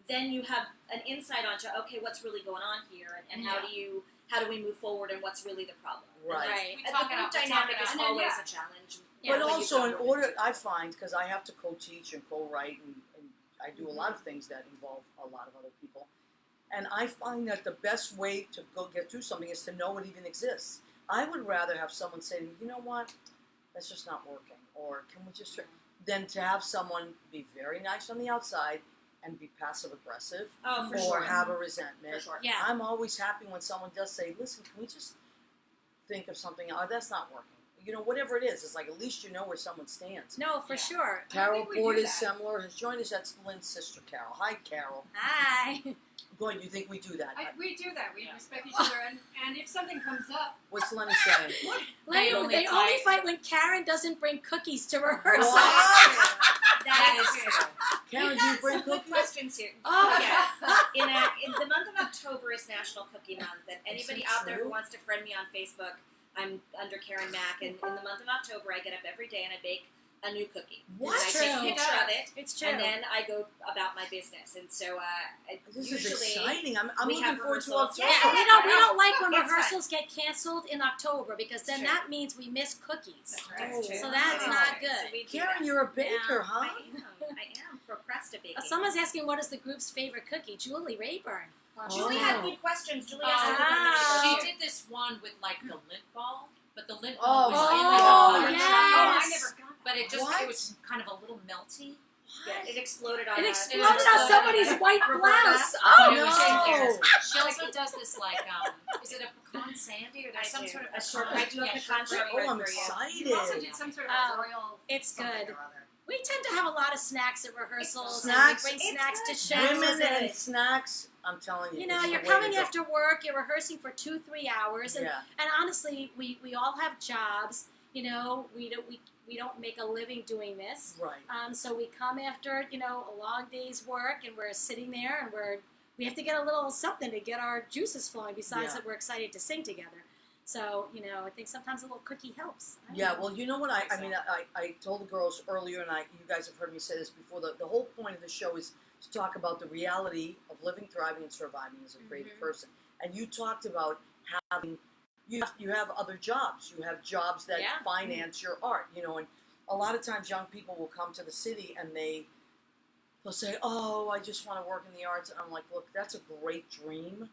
S3: then you have an insight onto, okay, what's really going on here, and how do we move forward, and what's really the problem.
S1: Right.
S2: Right.
S4: We
S3: And
S4: talk
S3: the
S4: it
S3: group
S4: out. We talk
S3: dynamic
S4: it
S3: is
S4: out.
S3: always a challenge.
S2: Yeah,
S1: But
S3: when
S1: also,
S3: you
S1: in
S3: go
S1: order,
S3: with it.
S1: I find, because I have to co-teach and co-write, and I do a lot of things that involve a lot of other people, and I find that the best way to go get through something is to know it even exists. I would rather have someone say, you know what, that's just not working, or can we just, than to have someone be very nice on the outside and be passive aggressive,
S3: Oh, for
S1: or
S3: sure.
S1: have a resentment.
S3: For sure.
S2: Yeah.
S1: I'm always happy when someone does say, listen, can we just think of something, oh, that's not working. Whatever it is, it's like at least you know where someone stands.
S2: No, for
S4: Yeah.
S2: sure.
S1: Carol
S5: think we do
S1: Porter
S5: that.
S1: Semler has joined us. That's Lynn's sister, Carol. Hi, Carol.
S2: Hi.
S1: Boy, you think we do that?
S5: We do that. We
S4: Yeah.
S5: respect each other, and if something comes up,
S1: What's Lenny saying?
S2: They
S4: only
S2: only
S4: fight-
S2: fight when Karen doesn't bring cookies to rehearsal.
S1: What?
S3: That
S4: is
S3: is
S4: true.
S1: Karen, do you bring
S3: Some good
S1: cookies?
S3: questions here.
S2: Oh,
S3: Yes. In the month of October is National Cookie Month, and anybody
S1: it
S3: out there
S1: true?
S3: who wants to friend me on Facebook, I'm under Karen Mack, and in the month of October I get up every day and I bake a new cookie.
S1: What?
S3: And I take a
S2: True.
S3: picture of it,
S2: It's true.
S3: and then I go about my business. And so
S1: This
S3: usually
S1: is exciting. I'm
S3: we
S1: looking
S3: have
S1: forward to
S3: rehearsals.
S1: October.
S2: Yeah, we don't like when
S3: It's fun.
S2: rehearsals get canceled in October because then
S3: True.
S2: that means we miss cookies.
S3: That's
S1: Oh,
S3: true.
S2: So that's
S1: wow.
S2: not
S3: So
S2: good.
S3: we do
S1: Karen,
S3: that.
S1: you're a baker,
S2: Yeah,
S1: huh?
S3: I am procrastinating.
S2: Someone's asking what is the group's favorite cookie? Julie Rayburn.
S3: Julie had good questions. Julie
S2: Ah.
S3: asked a
S4: She
S3: good
S4: did this one with like the lint ball, but the lint
S1: Oh,
S4: ball was in like
S2: oh,
S4: a butter
S2: yes.
S4: tray.
S3: I never got that.
S4: But it just
S1: What?
S4: it was kind of a little melty.
S3: Yeah, it exploded on
S2: It
S3: us.
S2: exploded on somebody's white
S3: Roberta.
S2: blouse.
S4: But
S2: Oh,
S4: it was
S1: no.
S4: She also does this like is it a pecan sandy or there's some sort of
S3: a short.
S4: pecan-
S3: I do a
S4: yeah,
S3: pecan
S4: shortbread.
S3: shortbread
S1: Oh, I'm
S3: for you.
S1: excited.
S5: You also did some sort of
S2: Oh,
S5: a royal.
S2: it's
S5: something
S2: good.
S5: or other.
S2: We tend to have a lot of snacks at rehearsals.
S1: Snacks.
S2: And we bring
S3: It's
S2: snacks to
S3: good.
S2: shows.
S1: Women
S2: and,
S1: and snacks, I'm telling you.
S2: you know,
S1: it's the
S2: you're
S1: way
S2: coming
S1: to go.
S2: after work. You're rehearsing for 2-3 hours, and,
S1: Yeah.
S2: and honestly, we all have jobs. You know, we don't make a living doing this.
S1: Right.
S2: So we come after a long day's work, and we're sitting there, and we have to get a little something to get our juices flowing. Besides
S1: Yeah.
S2: that, we're excited to sing together. So I think sometimes a little cookie helps. I don't
S1: Yeah,
S2: know.
S1: well, you know what? I mean, I told the girls earlier, and you guys have heard me say this before. The whole point of the show is to talk about the reality of living, thriving, and surviving as a creative person. And you talked about having you have other jobs. You have jobs that
S2: Yeah.
S1: finance your art. And a lot of times young people will come to the city and they'll say, "Oh, I just want to work in the arts." And I'm like, "Look, that's a great dream,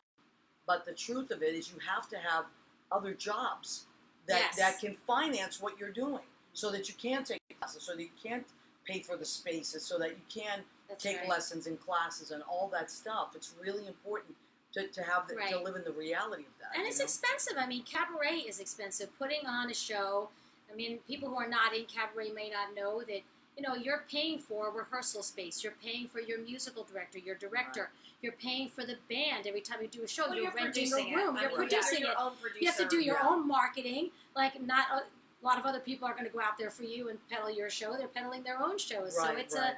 S1: but the truth of it is you have to have other jobs
S2: Yes.
S1: that can finance what you're doing, so that you can take classes, so that you can pay for the spaces, so that you can
S2: That's
S1: take
S2: right.
S1: lessons in classes and all that stuff. It's really important to have to
S2: Right.
S1: live in the reality of that.
S2: And it's expensive. I mean, cabaret is expensive. Putting on a show, I mean, people who are not in cabaret may not know that, you're paying for rehearsal space. You're paying for your musical director, your director. You're paying for the band every time you do a show.
S3: Well,
S2: you're
S3: you're
S2: renting
S3: producing
S2: a room.
S3: it.
S2: You're
S3: I mean,
S2: producing
S3: you're
S2: it.
S3: your own producer.
S2: You have to do your
S1: Yeah.
S2: own marketing. Like, not a lot of other people are going to go out there for you and peddle your show. They're peddling their own shows. So
S1: Right,
S2: it's
S1: right.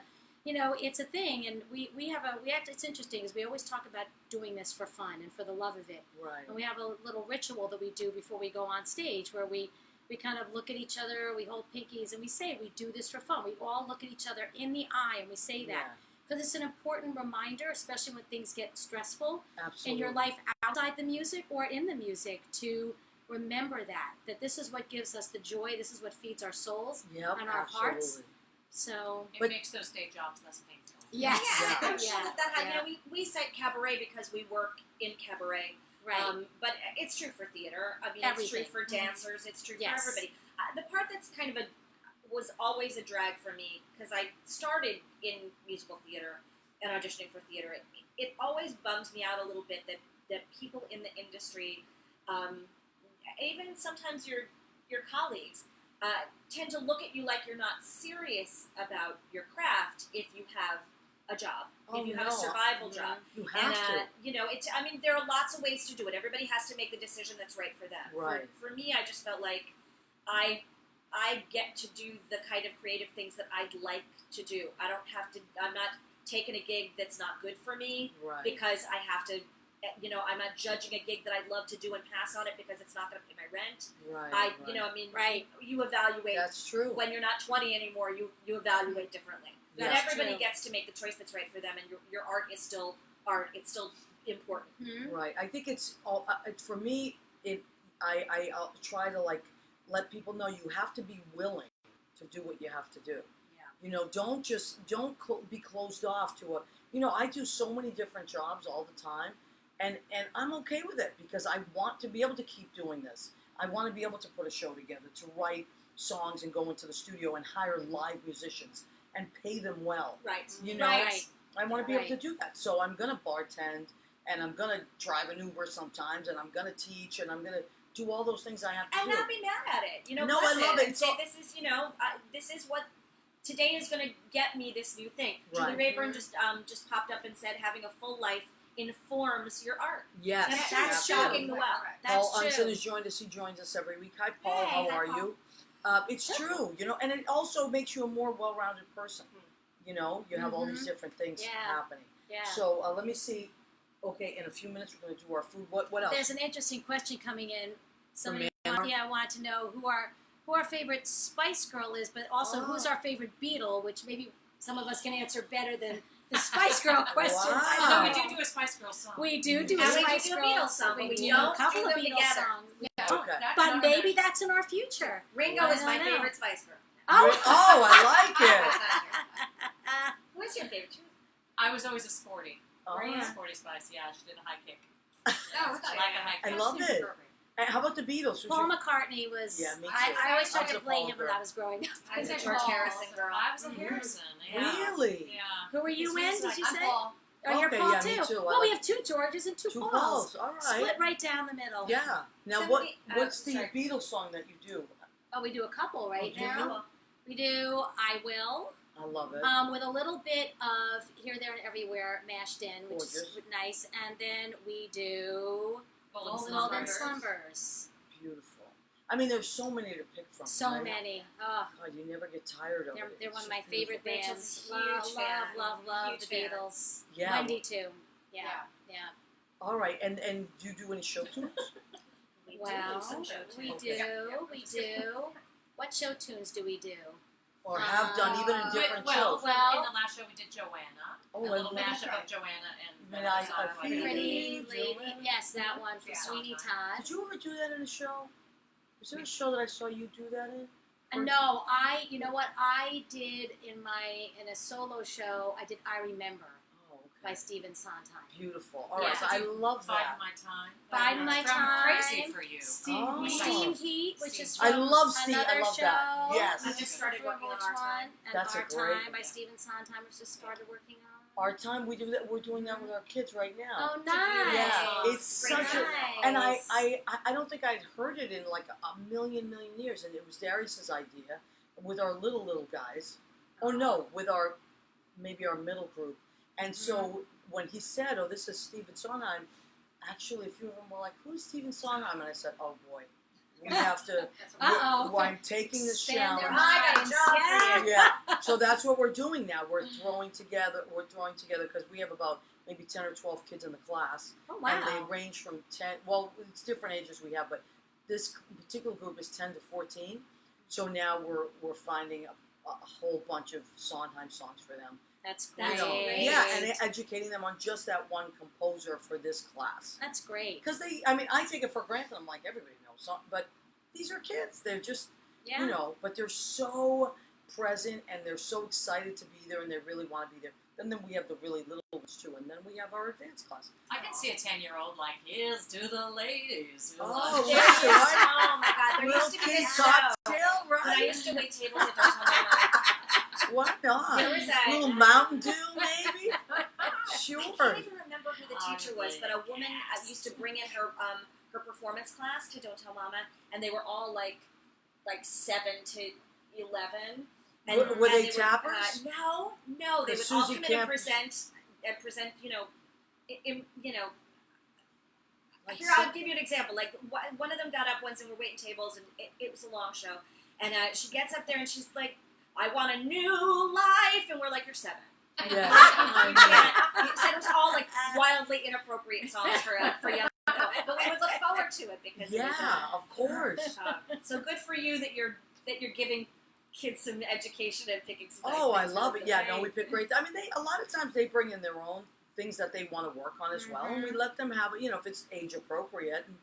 S2: it's a thing. And it's interesting because we always talk about doing this for fun and for the love of it.
S1: Right.
S2: And we have a little ritual that we do before we go on stage where we kind of look at each other, we hold pinkies, and we say we do this for fun. We all look at each other in the eye and we say that. Because it's an important reminder, especially when things get stressful
S1: Yeah, absolutely.
S2: in your life outside the music or in the music, to remember that this is what gives us the joy, this is what feeds our souls
S1: Yep,
S2: and our hearts.
S1: absolutely.
S2: So,
S4: It
S1: But-
S4: makes those day jobs less painful.
S2: yes.
S3: Yeah, I'm
S2: Yeah.
S3: sure that
S2: Yeah.
S3: we cite cabaret because we work in cabaret.
S2: Right.
S3: But it's true for theater. I mean,
S2: Everything.
S3: it's true for dancers. It's true
S2: Yes.
S3: for everybody. The part that's kind of was always a drag for me because I started in musical theater and auditioning for theater. It always bums me out a little bit that people in the industry, even sometimes your colleagues, tend to look at you like you're not serious about your craft if you have a job,
S1: Oh,
S3: if you have a
S1: no.
S3: survival job.
S1: You have
S3: And,
S1: to.
S3: I mean, there are lots of ways to do it. Everybody has to make the decision that's right for them.
S1: Right.
S3: For me, I just felt like I get to do the kind of creative things that I'd like to do. I don't have to, I'm not taking a gig that's not good for me
S1: Right.
S3: because I have to, I'm not judging a gig that I'd love to do and pass on it because it's not going to pay my rent.
S1: Right.
S2: Right.
S3: You evaluate
S1: That's true.
S3: when you're not 20 anymore, you evaluate differently. But
S1: That's
S3: everybody
S2: true.
S3: gets to make the choice that's right for them, and your art is still art. It's still important.
S2: Mhm.
S1: Right. I think it's all for me. I'll try to let people know you have to be willing to do what you have to do.
S3: Yeah.
S1: Don't be closed off to a. I do so many different jobs all the time, and I'm okay with it because I want to be able to keep doing this. I want to be able to put a show together, to write songs and go into the studio and hire live musicians and pay them well.
S3: Right.
S2: Right.
S1: I want to be able to
S2: Right.
S1: do that. So I'm going to bartend, and I'm going to drive an Uber sometimes, and I'm going to teach, and I'm going to do all those things I have to
S3: And
S1: do.
S3: not be mad at it.
S1: No,
S3: bless
S1: I love it.
S3: And say, this is, this is what today is going to get me this new thing.
S1: Right.
S3: Julie Rayburn just popped up and said having a full life informs your art.
S1: Yes,
S3: And
S2: That's
S3: that's
S2: true.
S3: shocking the well.
S2: That's
S1: Paul Unson
S2: true.
S1: has joined us. He joins us every week. Hi, Paul.
S3: Hey,
S1: How
S3: hi,
S1: are
S3: Paul.
S1: you? It's true, and it also makes you a more well-rounded person. You have all these different things
S2: Yeah.
S1: happening.
S2: Yeah.
S1: So let me see. Okay, in a few minutes we're going to do our food. What else?
S2: There's an interesting question coming in. Somebody
S1: Myanmar?
S2: wanted to know who our favorite Spice Girl is, but also who's our favorite Beatle, which maybe some of us can answer better than the Spice Girl question.
S1: Wow.
S4: Although we do a Spice Girls song.
S2: We do a
S3: And we
S2: Spice
S3: do a
S2: Girl
S3: Beatles song,
S2: We
S3: but we
S2: do
S3: don't
S2: a couple
S3: do
S2: of
S3: them
S2: Beatles
S3: together.
S2: songs.
S1: Okay.
S4: That's
S2: But
S4: not
S2: maybe
S4: enough.
S2: that's in our future.
S3: Ringo
S2: I
S3: is my
S2: don't know.
S3: favorite Spice Girl.
S2: Oh,
S1: Oh, I like it.
S3: Who is your favorite?
S4: I was always a sporty.
S1: All
S2: Were you?
S1: right.
S4: Sporty Spice, yeah, she did a high kick.
S5: Oh,
S4: I like a high
S1: I
S4: kick.
S1: love it. And how about the Beatles? Who's
S2: Paul
S1: your-
S2: McCartney was.
S1: Yeah, me too.
S2: I always tried
S1: I was
S2: to
S1: a
S2: play
S1: Paul
S2: him when
S1: girl.
S2: I was growing up.
S3: I was a
S5: Paul.
S3: George Harrison girl.
S4: I was a Harrison. Yeah.
S1: Really?
S4: Yeah.
S2: Who were you in?
S4: He's
S2: Did
S4: like-
S2: you
S5: I'm
S2: say?
S5: Paul.
S2: Oh, you're
S1: Okay,
S2: Paul
S1: yeah,
S2: too.
S1: me too. I
S2: Well, we
S1: like-
S2: have 2 Georges and 2
S1: Two
S2: Pauls.
S1: Pauls. All right.
S2: Split right down the middle.
S1: Yeah. Now,
S3: Somebody-
S1: what's the
S3: sorry.
S1: Beatles song that you do?
S2: Oh, we do a couple right
S1: do you?
S2: now. We do "I Will,"
S1: I love it.
S2: with a little bit of "Here, There, and Everywhere" mashed in, which is
S1: Gorgeous.
S2: nice. And then we do
S4: Golden
S2: "Golden
S4: Slumbers.
S2: Slumbers."
S1: Beautiful. I mean, there's so many to pick from.
S2: So
S1: right?
S2: many. Oh,
S1: God, you never get tired of
S2: they're
S1: it.
S2: they're
S1: It's
S2: one of
S1: so
S2: my favorite
S1: beautiful.
S3: Rachel's
S2: bands.
S3: a huge fan.
S2: Love
S3: Huge
S2: the
S3: fan.
S2: Beatles.
S1: Yeah.
S2: Wendy too. Yeah.
S1: All right, and do you do any show tunes?
S3: We do
S2: Well,
S3: some show
S2: we
S3: tunes.
S2: do. What show tunes do we do?
S1: Or have done even in different
S4: well,
S1: shows?
S2: Well-
S4: in the last show we did Joanna.
S1: Oh,
S4: a
S1: I
S4: little
S1: love
S4: mashup
S1: that.
S4: of Joanna and
S1: When I feel
S2: Pretty Lady.
S1: Joanna.
S2: Yes, that one from
S4: Yeah.
S2: Sweeney Todd.
S1: Did you ever do that in a show? Was there a show that I saw you do that in?
S2: No, you know what I did in a solo show. I did "I Remember"
S1: Oh,
S2: by
S1: okay.
S2: Stephen Sondheim.
S1: Beautiful. All right,
S2: Yeah.
S1: so I love
S4: Biding
S1: that.
S4: My Time.
S2: Biding My
S4: From
S2: Time.
S4: Crazy for You.
S1: Oh.
S2: Steam Heat, which is
S1: I
S2: from
S1: love Steve.
S2: another
S1: I love
S2: show.
S1: that. Yes.
S3: We just started working on
S2: Which
S3: Our
S2: one?
S3: Time.
S2: And
S1: That's a
S2: Our
S1: great
S2: Time by
S1: one.
S2: Stephen Sondheim, which just started working on.
S1: Our time we do that. We're doing that with our kids right now.
S2: Oh, nice.
S1: Yeah, it's
S3: Great
S1: such a.
S3: song.
S1: And I don't think I'd heard it in like a million years, and it was Darius's idea with our little guys. Oh no, with our maybe our middle group. And so when he said, "Oh, this is Stephen Sondheim," actually a few of them were like, "Who's Stephen Sondheim?" And I said, "Oh boy, we have to."
S2: Uh-oh.
S1: I'm taking this
S2: Expand their
S1: challenge.
S3: I got a
S2: minds.
S3: job for you.
S1: Yeah, so that's what we're doing now. We're throwing together because we have about maybe 10 or 12 kids in the class.
S2: Oh,
S1: And they
S2: wow.
S1: range from 10, well, it's different ages we have, but this particular group is 10 to 14. So now we're finding a whole bunch of Sondheim songs for them.
S2: That's
S1: You
S2: great.
S1: know,
S3: great.
S1: yeah, and educating them on just that one composer for this class.
S2: That's great.
S1: Because I take it for granted. I'm like, everybody knows song, but these are kids. They're just,
S2: Yeah.
S1: you know, but they're so present and they're so excited to be there and they really want to be there. And then we have the really little ones too, and then we have our advanced class.
S4: I can see a 10-year-old like, here's to the ladies. Who
S1: Oh,
S4: love
S3: There
S1: yeah.
S3: used-
S4: you."
S3: oh my God, there
S1: Little
S3: used to be
S1: kid
S3: this show.
S1: cocktail,
S3: When I
S1: right?
S3: used to wait tables at Don't Tell Mama.
S1: Why not?
S3: There was a
S1: little Mountain Dew, maybe? Sure.
S3: I can't even remember who the teacher was, but a woman used to bring in her performance class to Don't Tell Mama, and they were all like 7 to 11. And,
S1: Were
S3: and
S1: they
S3: were,
S1: tappers?
S3: No, they
S1: The
S3: would all
S1: Susie
S3: come in and
S1: Camp-
S3: present.
S1: Like
S3: Here, I'll give you an example. Like one of them got up once and we're waiting tables, and it was a long show. And she gets up there and she's like, "I want a new life," and we're like, "You're 7."
S1: Yeah.
S3: You can't. So it was all like wildly inappropriate songs for young adults, but we would look forward to it because it was,
S1: Yeah, of course.
S3: so good for you that you're giving kids some education and picking some.
S1: Oh, I
S3: nice things
S1: love
S3: for
S1: it.
S3: them.
S1: Yeah, no, we pick great. I mean, a lot of times they bring in their own things that they want to work on as well, and we let them have it. You know, if it's age appropriate, and,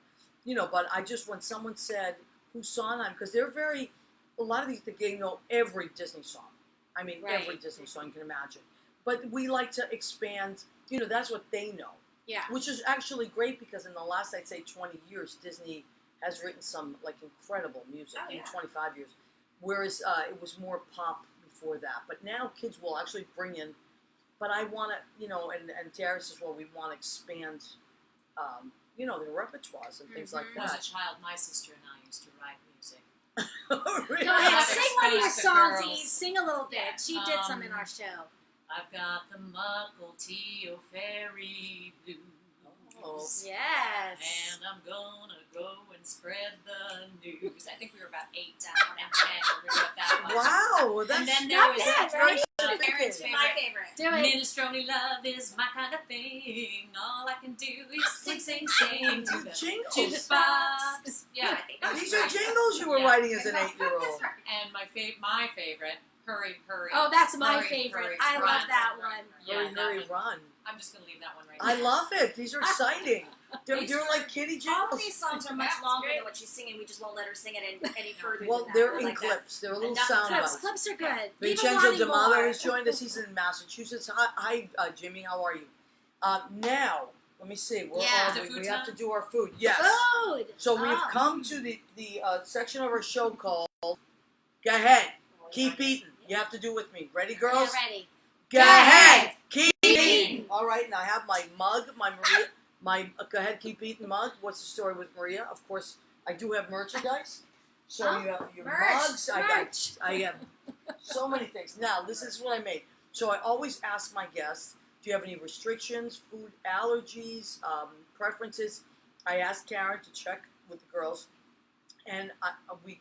S1: you know. But I just when someone said who's Sondheim, because they're very a lot of these they know every Disney song. I mean,
S2: Right.
S1: every Disney song you can imagine. But we like to expand. You know, that's what they know.
S2: Yeah.
S1: Which is actually great because in the last, I'd say, 20 years, Disney has written some like incredible music
S3: Oh,
S1: in
S3: yeah.
S1: 25 years. Whereas it was more pop before that. But now kids will actually bring in. But I want to, you know, and Darius as well. We want to expand, you know, their repertoires and things like
S2: Mhm.
S4: As a
S1: that.
S4: child, my sister and I used to write music.
S1: Really?
S2: Go ahead,
S4: I've
S2: sing one of your
S4: exposed the
S2: songs,
S4: girls.
S2: Eve. Sing a little bit. She did some in our show.
S4: I've got the Muckle Fairy Blues.
S1: Oh.
S2: Yes.
S4: And I'm gonna go and spread the news. I think we were about 8 down and 10 when we wrote that one.
S1: Wow, that's
S4: And then there
S2: not
S4: was
S2: bad,
S1: very
S2: right?
S4: Aaron's
S1: specific.
S3: My
S4: favorite.
S3: favorite.
S2: Do it.
S4: Minestrone love is my kind of thing. All I can do is sing, sing, sing to the
S1: Jingles.
S4: box. Yeah,
S3: I think that was
S1: These are
S3: right.
S1: jingles you were
S4: Yeah.
S1: writing as an 8-year-old.
S4: and my favorite, Hurry, Hurry.
S2: Oh, that's my
S4: Hurry,
S2: favorite.
S4: hurry,
S2: I
S4: run,
S2: love that
S4: run,
S2: one.
S4: Yeah,
S1: Hurry,
S4: that
S1: hurry,
S4: one.
S1: run.
S4: I'm just gonna leave that one right
S1: I
S4: there.
S1: love it. These are exciting. They're
S3: These
S1: like kitty
S3: All of
S1: jingles.
S3: these songs are much
S5: That's
S3: longer
S5: great.
S3: than what she's singing. We just won't let her sing it any further.
S1: Well,
S3: than that.
S1: they're
S3: We're
S1: in
S3: like that.
S1: clips. They're little
S3: Enough
S1: sound
S2: Clips,
S1: bites.
S2: clips are good.
S1: Vincenzo
S2: Even Lonnie
S1: D'Amato
S2: Moore.
S1: has joined us. He's in Massachusetts. Hi, Jimmy. How are you? Now, let me see. Where
S2: Yeah.
S1: are
S4: Is it
S1: we?
S4: food
S1: We have to
S4: time?
S1: do our food. Yes.
S2: Food.
S1: So we've
S2: Oh.
S1: come to the section of our show called Go Ahead, Keep Eating. You have to do it with me. Ready, girls?
S2: Yeah, ready.
S1: Go ahead, keep eating. All right, and I have my mug, my Maria, Go Ahead, Keep Eating mug. What's the story with Maria? Of course, I do have merchandise. So
S2: Oh,
S1: you have your
S2: merch,
S1: mugs.
S2: merch.
S1: I have so many things. Now, this is what I made. So I always ask my guests, do you have any restrictions, food allergies, preferences? I asked Karen to check with the girls, and we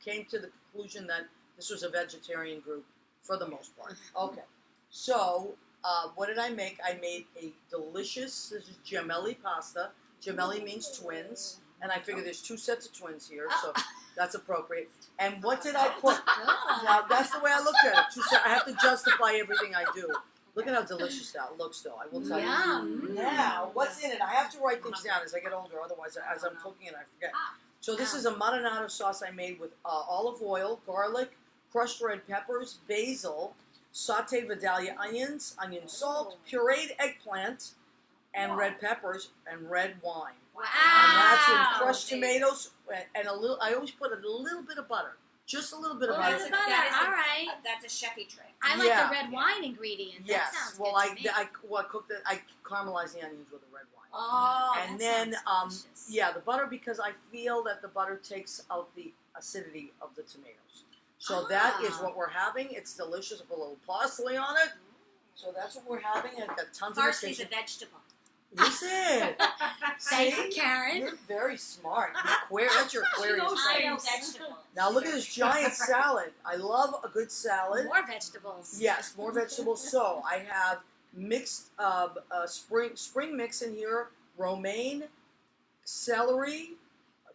S1: came to the conclusion that this was a vegetarian group for the most part. Okay. So, what did I make? I made a delicious, this is gemelli pasta. Gemelli means twins, and I figure there's 2 sets of twins here, so that's appropriate. And what did I put? Now, that's the way I looked at it. I have to justify everything I do. Look at how delicious that looks, though. I will tell you.
S2: Yum.
S1: Now, what's in it? I have to write things down as I get older, otherwise, as I'm cooking it, I forget. So this is a marinara sauce I made with olive oil, garlic, crushed red peppers, basil, sauteed Vidalia onions, onion salt, pureed eggplant, and red peppers, and red wine.
S2: Wow.
S1: And that's with crushed tomatoes and a little. I always put a little bit of butter, just a little bit of
S2: Oh,
S1: butter.
S2: that's butter. All right.
S3: That's a chefy trick.
S2: I like
S1: Yeah.
S2: the red wine ingredient.
S1: Yes.
S2: That sounds
S1: Well,
S2: good to me.
S1: I cooked it. I caramelized the onions with the red wine.
S2: Oh,
S1: And
S2: that
S1: then,
S2: sounds delicious.
S1: Yeah, the butter, because I feel that the butter takes out the acidity of the tomatoes. So that is what we're having. It's delicious. I put a little parsley on it. So that's what we're having. I've got tons of
S3: Parsley's a
S1: kitchen.
S3: vegetable.
S1: Listen,
S2: Thank you,
S1: see?
S2: Karen.
S1: You're very smart. That's your Aquarius
S3: I
S1: thing.
S3: know vegetables.
S1: Now look at this giant salad. I love a good salad.
S2: More vegetables.
S1: Yes, more vegetables. So I have mixed spring mix in here, romaine, celery,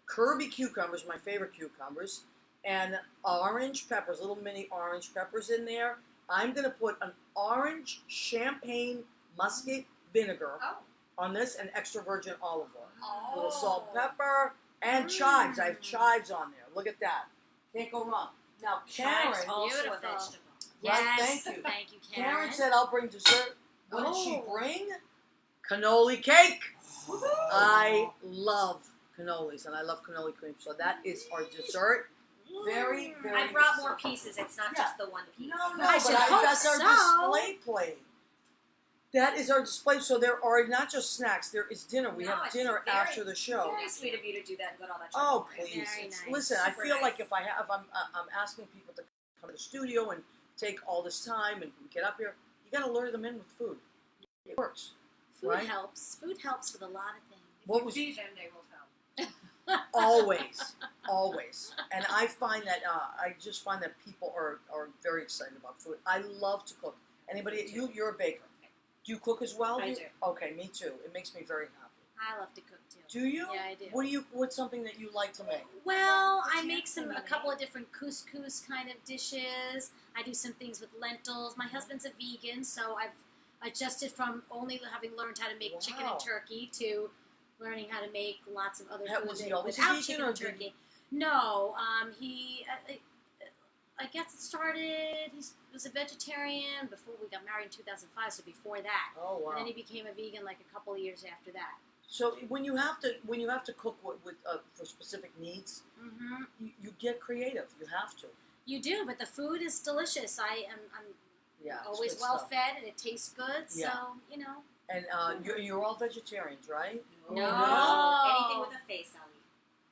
S1: Kirby cucumbers, my favorite cucumbers, and orange peppers, little mini orange peppers in there. I'm gonna put an orange champagne muscat vinegar
S3: Oh.
S1: on this and extra virgin olive oil.
S3: Oh.
S1: A little salt, pepper, and chives. I have chives on there. Look at that. Can't go wrong. Now, Karen,
S3: Chives also
S2: Beautiful.
S3: a vegetable.
S2: Yes.
S1: Right, thank you.
S2: Thank you, Karen.
S1: Karen said I'll bring dessert. What did she
S2: Oh.
S1: bring? Cannoli cake. I love cannolis, and I love cannoli cream. So that is our dessert. Very, very.
S3: I brought more pieces. It's not
S1: Yeah.
S3: just the one piece.
S1: No,
S2: I
S1: but
S2: should hope
S1: that's our
S2: so.
S1: display plate. That is our display. So there are not just snacks. There is dinner. We
S3: No,
S1: have
S3: it's
S1: dinner
S3: very-
S1: after the show.
S3: Very sweet of you to do that and go to all that.
S1: Oh,
S3: trouble.
S1: please!
S2: Very
S1: It's-
S2: nice.
S1: Listen, I
S3: Super
S1: feel like
S3: nice.
S1: if I'm asking people to come to the studio and take all this time and get up here, you got to lure them in with food. It works.
S2: Food
S1: Right?
S2: helps. Food helps with a lot of things.
S1: What was
S5: Feed them, they will come.
S1: always, and I find that I just find that people are very excited about food. I love to cook. Anybody? You're a baker. Do you cook as well?
S3: I do.
S1: Okay, me too. It makes me very happy.
S2: I love to cook too.
S1: Do you?
S2: Yeah, I do.
S1: What's something that you like to make?
S2: Well,
S3: What's
S2: I
S3: your
S2: make a
S3: favorite?
S2: couple of different couscous kind of dishes. I do some things with lentils. My husband's a vegan, so I've adjusted from only having learned how to make chicken
S1: Wow.
S2: and turkey to learning how to make lots of other
S1: Yeah,
S2: food
S1: was he
S2: that-
S1: always a
S2: without
S1: vegan
S2: chicken
S1: or
S2: and
S1: did he-
S2: turkey. No, he. I guess it started. He was a vegetarian before we got married in 2005. So before that,
S1: Oh wow!
S2: and then he became a vegan like a couple of years after that.
S1: So when you have to cook with for specific needs,
S2: Mm-hmm.
S1: you get creative. You have to.
S2: You do, but the food is delicious. I'm
S1: Yeah. it's
S2: always
S1: good
S2: well
S1: stuff.
S2: fed and it tastes good.
S1: Yeah.
S2: So you know.
S1: And you're all vegetarians, right?
S2: No.
S3: Anything with a face, I'll eat.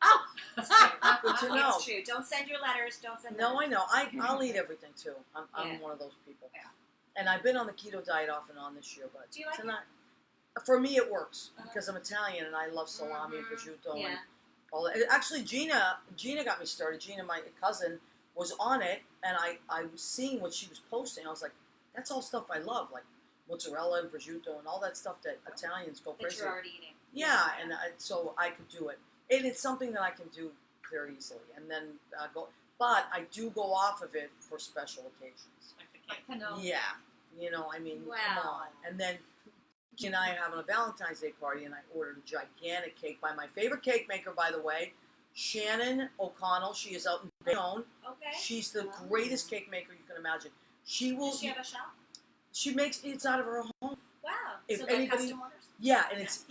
S2: Oh.
S3: It's true.
S1: Good to know.
S3: It's true. Don't send your letters. Don't send.
S1: No, I
S3: letters.
S1: know. I'll eat everything too. I'm
S3: Yeah.
S1: one of those people.
S3: Yeah.
S1: And I've been on the keto diet off and on this year, but
S3: Do you like
S1: tonight, for me it works
S3: Uh-huh.
S1: because I'm Italian and I love salami and
S2: Mhm.
S1: prosciutto
S3: Yeah.
S1: and all that. Actually, Gina got me started. Gina, my cousin, was on it, and I was seeing what she was posting. I was like, that's all stuff I love, like mozzarella and prosciutto and all that stuff that Italians go
S3: That
S1: crazy.
S3: you're already eating.
S1: Yeah, and so I could do it. And it's something that I can do very easily. And then go, but I do go off of it for special occasions.
S4: Like the cake.
S5: Cannoli.
S1: Yeah, I mean, come
S2: Wow.
S1: on. And then Kiki and I are having a Valentine's Day party, and I ordered a gigantic cake by my favorite cake maker, by the way, Shannon O'Connell. She is out in Bayonne.
S3: Okay.
S1: She's the greatest cake maker you can imagine. She will.
S3: Does she have a shop?
S1: She makes it's out of her home.
S3: Wow.
S1: if
S3: So they're
S1: anybody,
S3: custom orders?
S1: yeah, and it's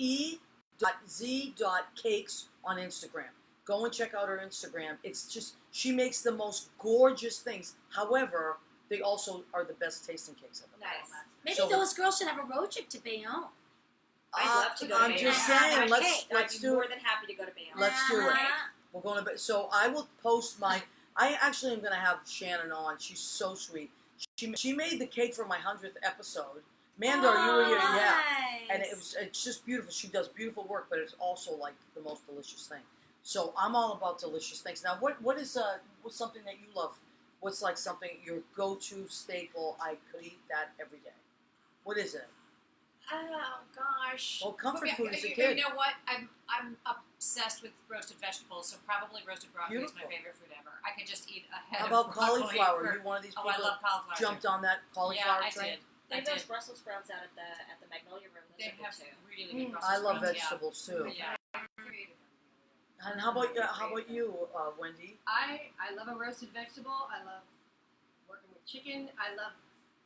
S1: e.z.cakes on Instagram. Go and check out her Instagram. It's just, she makes the most gorgeous things. However, they also are the best tasting cakes I've ever
S3: Nice.
S1: had.
S2: Maybe
S1: So-
S2: those girls should have a road trip to Bayonne.
S3: I'd love to go to
S1: I'm
S3: Bayonne.
S1: just saying,
S3: I'd
S1: let's
S3: be
S1: do
S3: more
S1: it.
S3: than happy to go to Bayonne.
S1: Let's do it.
S2: Uh-huh.
S1: We're going to. So I will post my. I actually am going to have Shannon on. She's so sweet. She made the cake for my 100th episode. Mandar, you were here, yeah.
S2: Nice.
S1: And it's just beautiful. She does beautiful work, but it's also like the most delicious thing. So I'm all about delicious things. Now, what's something that you love? What's like something your go-to staple? I could eat that every day. What is it?
S3: Oh gosh.
S1: Well, comfort
S4: Okay,
S1: food as a
S4: you
S1: kid.
S4: know what? I'm obsessed with roasted vegetables, so probably roasted broccoli is my
S1: Beautiful.
S4: favorite food ever. I could just eat a head
S1: How
S4: of
S1: about
S4: broccoli
S1: cauliflower?
S4: for-
S1: You one of these
S4: Oh,
S1: people
S4: I love cauliflower.
S1: jumped on that
S4: Yeah,
S1: cauliflower
S4: I
S1: train?
S4: did.
S3: They
S4: I
S3: have those
S4: did.
S3: Brussels sprouts out at the Magnolia Room. Those
S4: They
S3: are good
S4: have
S3: too.
S4: really good
S5: Mm.
S4: Brussels
S1: I love
S4: sprouts,
S1: vegetables too.
S4: Yeah.
S1: And how about you, Wendy?
S5: I love a roasted vegetable. I love working with chicken. I love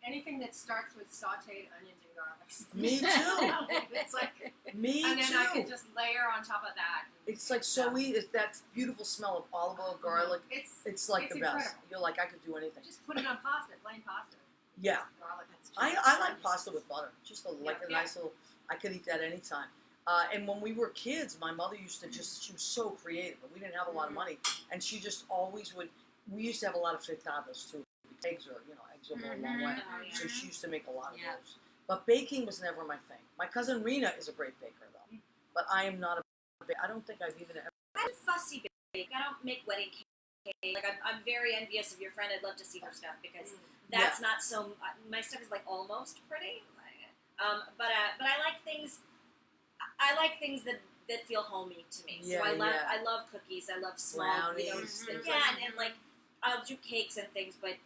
S5: anything that starts with sautéed onions and garlic.
S1: Me too.
S5: It's like,
S1: Me
S5: and then I
S1: too.
S5: can just layer on top of that.
S1: It's like so easy. It's that beautiful smell of olive oil, garlic. It's like
S5: It's
S1: the best.
S5: incredible.
S1: You're like, I could do anything.
S5: Just put it on pasta, plain pasta.
S1: Yeah.
S5: Garlic.
S1: I like pasta with butter. Just a
S5: Yeah.
S1: nice little. I could eat that anytime. And when we were kids, my mother used to she was so creative. We didn't have a lot of money, and she just always would. We used to have a lot of frittatas too. Eggs are go a long way.
S3: Oh, yeah.
S1: So she used to make a lot of
S2: Yeah.
S1: those. But baking was never my thing. My cousin Rena is a great baker though, but I am not a. I don't think I've even ever.
S3: I'm fussy bake. I don't make wedding cake. Like I'm very envious of your friend. I'd love to see her stuff because that's not so. My stuff is like almost pretty. But I like things. I like things that feel homey to me. So
S1: Yeah,
S3: I love cookies. I love small,
S1: Brownies,
S3: and,
S1: things
S3: yeah,
S1: like
S3: and like I'll do cakes and things, but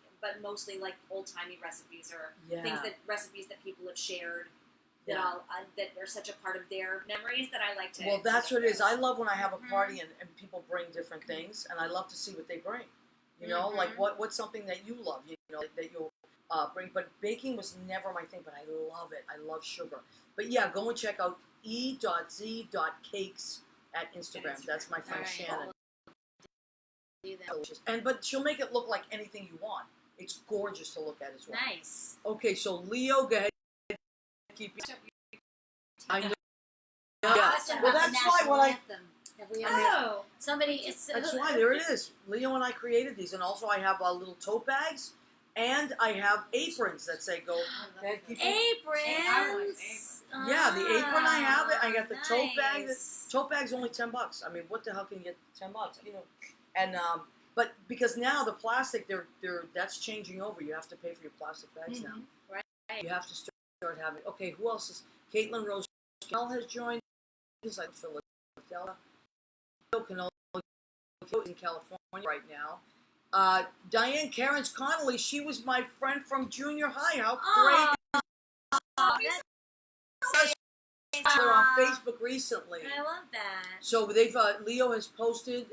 S3: mostly like old timey recipes or
S1: Yeah.
S3: recipes that people have shared that
S1: Yeah.
S3: that are such a part of their memories that I like to.
S1: Well, that's
S3: to
S1: what it is.
S3: make
S1: I love when I have a party and people bring different things, and I love to see what they bring. You know, like what's something that you love, you know, that you'll bring. But baking was never my thing, but I love it. I love sugar. But yeah, go and check out e.z.cakes at Instagram. That's my friend
S2: All right.
S1: Shannon.
S2: Do that.
S1: Delicious. But she'll make it look like anything you want. It's gorgeous to look at as well.
S2: Nice.
S1: Okay, so Leo, go ahead. Keep I know. Yeah.
S2: Question
S1: Well,
S2: about the
S1: that's why
S2: national
S1: when I.
S2: anthem. Have we ever?
S3: Oh,
S2: Somebody, it's
S1: That's why there it is. Leo and I created these, and also I have little tote bags, and I have aprons that say "Go."
S2: Aprons.
S1: Yeah, the apron I have it. I got the tote bag.
S2: Nice.
S1: Tote bag's only $10. I mean, what the hell can you get $10? You know, and but because now the plastic, that's changing over. You have to pay for your plastic bags now.
S2: Right.
S1: You have to start having. Okay, who else is? Caitlin Rose Kell has joined. He's like Philadelphia. Canola in California right now. Diane Cairns Connolly, she was my friend from junior high. How great! They're on Facebook recently.
S2: I love that.
S1: So they've Leo has posted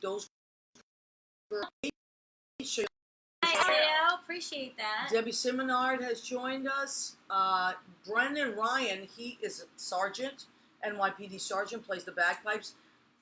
S1: those.
S2: Nice, Leo. Appreciate that.
S1: Debbie Simonard has joined us. Brendan Ryan, he is a sergeant, NYPD sergeant, plays the bagpipes.